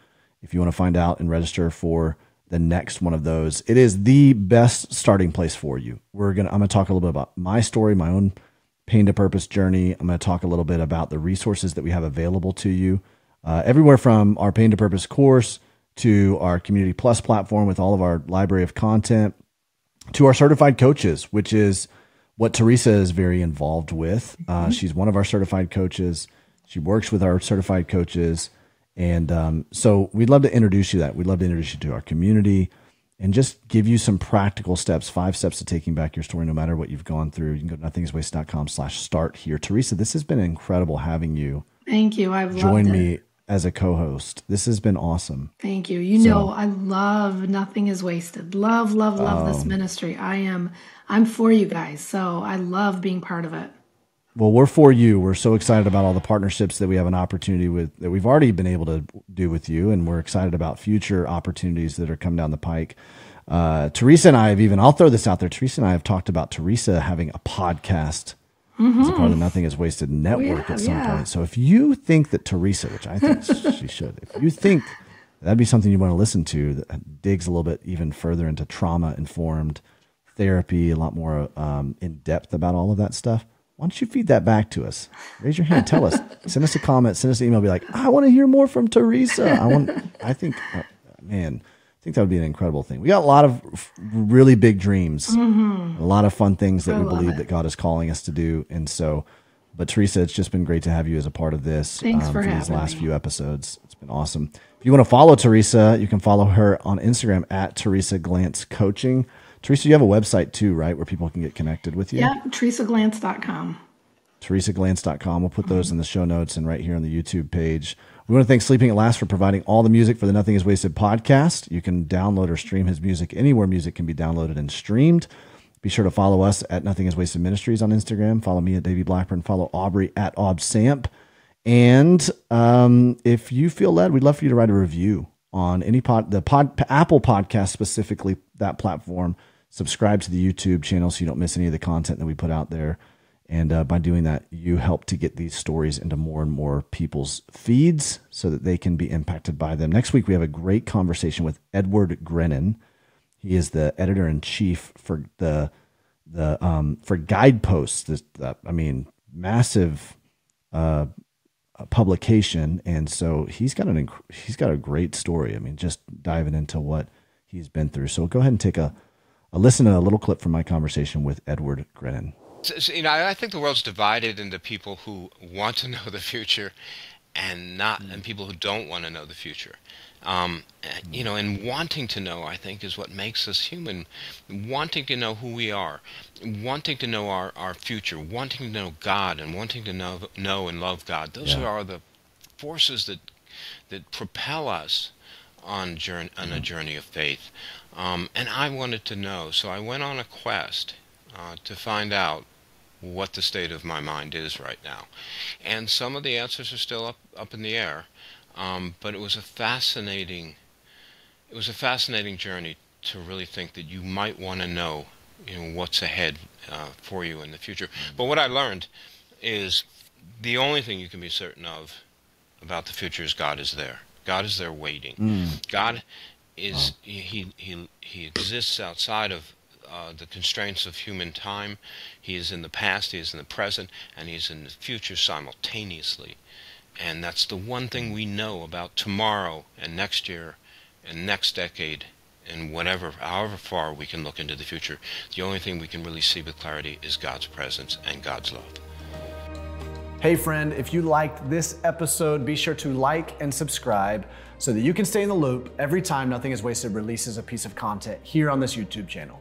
if you want to find out and register for the next one of those. It is the best starting place for you. I'm going to talk a little bit about my story, my own pain to purpose journey. I'm going to talk a little bit about the resources that we have available to you. Everywhere from our Pain to Purpose course to our Community Plus platform with all of our library of content to our certified coaches, which is what Teresa is very involved with. She's one of our certified coaches. She works with our certified coaches. And so we'd love to introduce you to that. We'd love to introduce you to our community and just give you some practical steps, 5 steps to taking back your story, no matter what you've gone through. You can go to nothingiswasted.com/start here. Teresa, this has been incredible having you. Thank you. I've joined loved it. me as a co-host. This has been awesome. Thank you. You know, I love Nothing is Wasted. Love this ministry. I'm for you guys. So I love being part of it. Well, we're for you. We're so excited about all the partnerships that we have an opportunity with, that we've already been able to do with you. And we're excited about future opportunities that are coming down the pike. Teresa and I have I'll throw this out there. Teresa and I have talked about Teresa having a podcast as a part of the Nothing is Wasted network at some point. So if you think that Teresa, which I think she should, if you think that'd be something you want to listen to that digs a little bit even further into trauma-informed therapy, a lot more in depth about all of that stuff, why don't you feed that back to us? Raise your hand. Tell us. Send us a comment. Send us an email. Be like, I want to hear more from Teresa. I think that would be an incredible thing. We got a lot of really big dreams, a lot of fun things that we believe that God is calling us to do. And so, but Teresa, it's just been great to have you as a part of this. Thanks for these last few episodes. It's been awesome. If you want to follow Teresa, you can follow her on Instagram at Teresa Glantz Coaching. Teresa, you have a website too, right, where people can get connected with you? Yeah, teresaglantz.com. teresaglantz.com. We'll put those in the show notes and right here on the YouTube page. We want to thank Sleeping at Last for providing all the music for the Nothing is Wasted podcast. You can download or stream his music anywhere music can be downloaded and streamed. Be sure to follow us at Nothing is Wasted Ministries on Instagram. Follow me at Davey Blackburn. Follow Aubrey at AubSamp. And if you feel led, we'd love for you to write a review on any Apple podcast, specifically that platform. Subscribe to the YouTube channel so you don't miss any of the content that we put out there. And by doing that, you help to get these stories into more and more people's feeds so that they can be impacted by them. Next week, we have a great conversation with Edward Grennan. He is the editor-in-chief for for Guideposts. Massive publication, and so he's got a great story. Just diving into what he's been through. So go ahead and take a listen to a little clip from my conversation with Edward Grennan. So, I think the world's divided into people who want to know the future and people who don't want to know the future. And wanting to know, I think, is what makes us human. Wanting to know who we are, wanting to know our future, wanting to know God, and wanting to know and love God. Those are the forces that propel us on a journey of faith. And I wanted to know, so I went on a quest to find out what the state of my mind is right now. And some of the answers are still up in the air. But it was a fascinating journey to really think that you might want to know, what's ahead for you in the future. But what I learned is the only thing you can be certain of about the future is God is there. God is there waiting. God is he exists outside of the constraints of human time. He is in the past, he is in the present, and he's in the future simultaneously. And that's the one thing we know about tomorrow and next year and next decade and however far we can look into the future. The only thing we can really see with clarity is God's presence and God's love. Hey friend, if you liked this episode, be sure to like and subscribe so that you can stay in the loop every time Nothing is Wasted releases a piece of content here on this YouTube channel.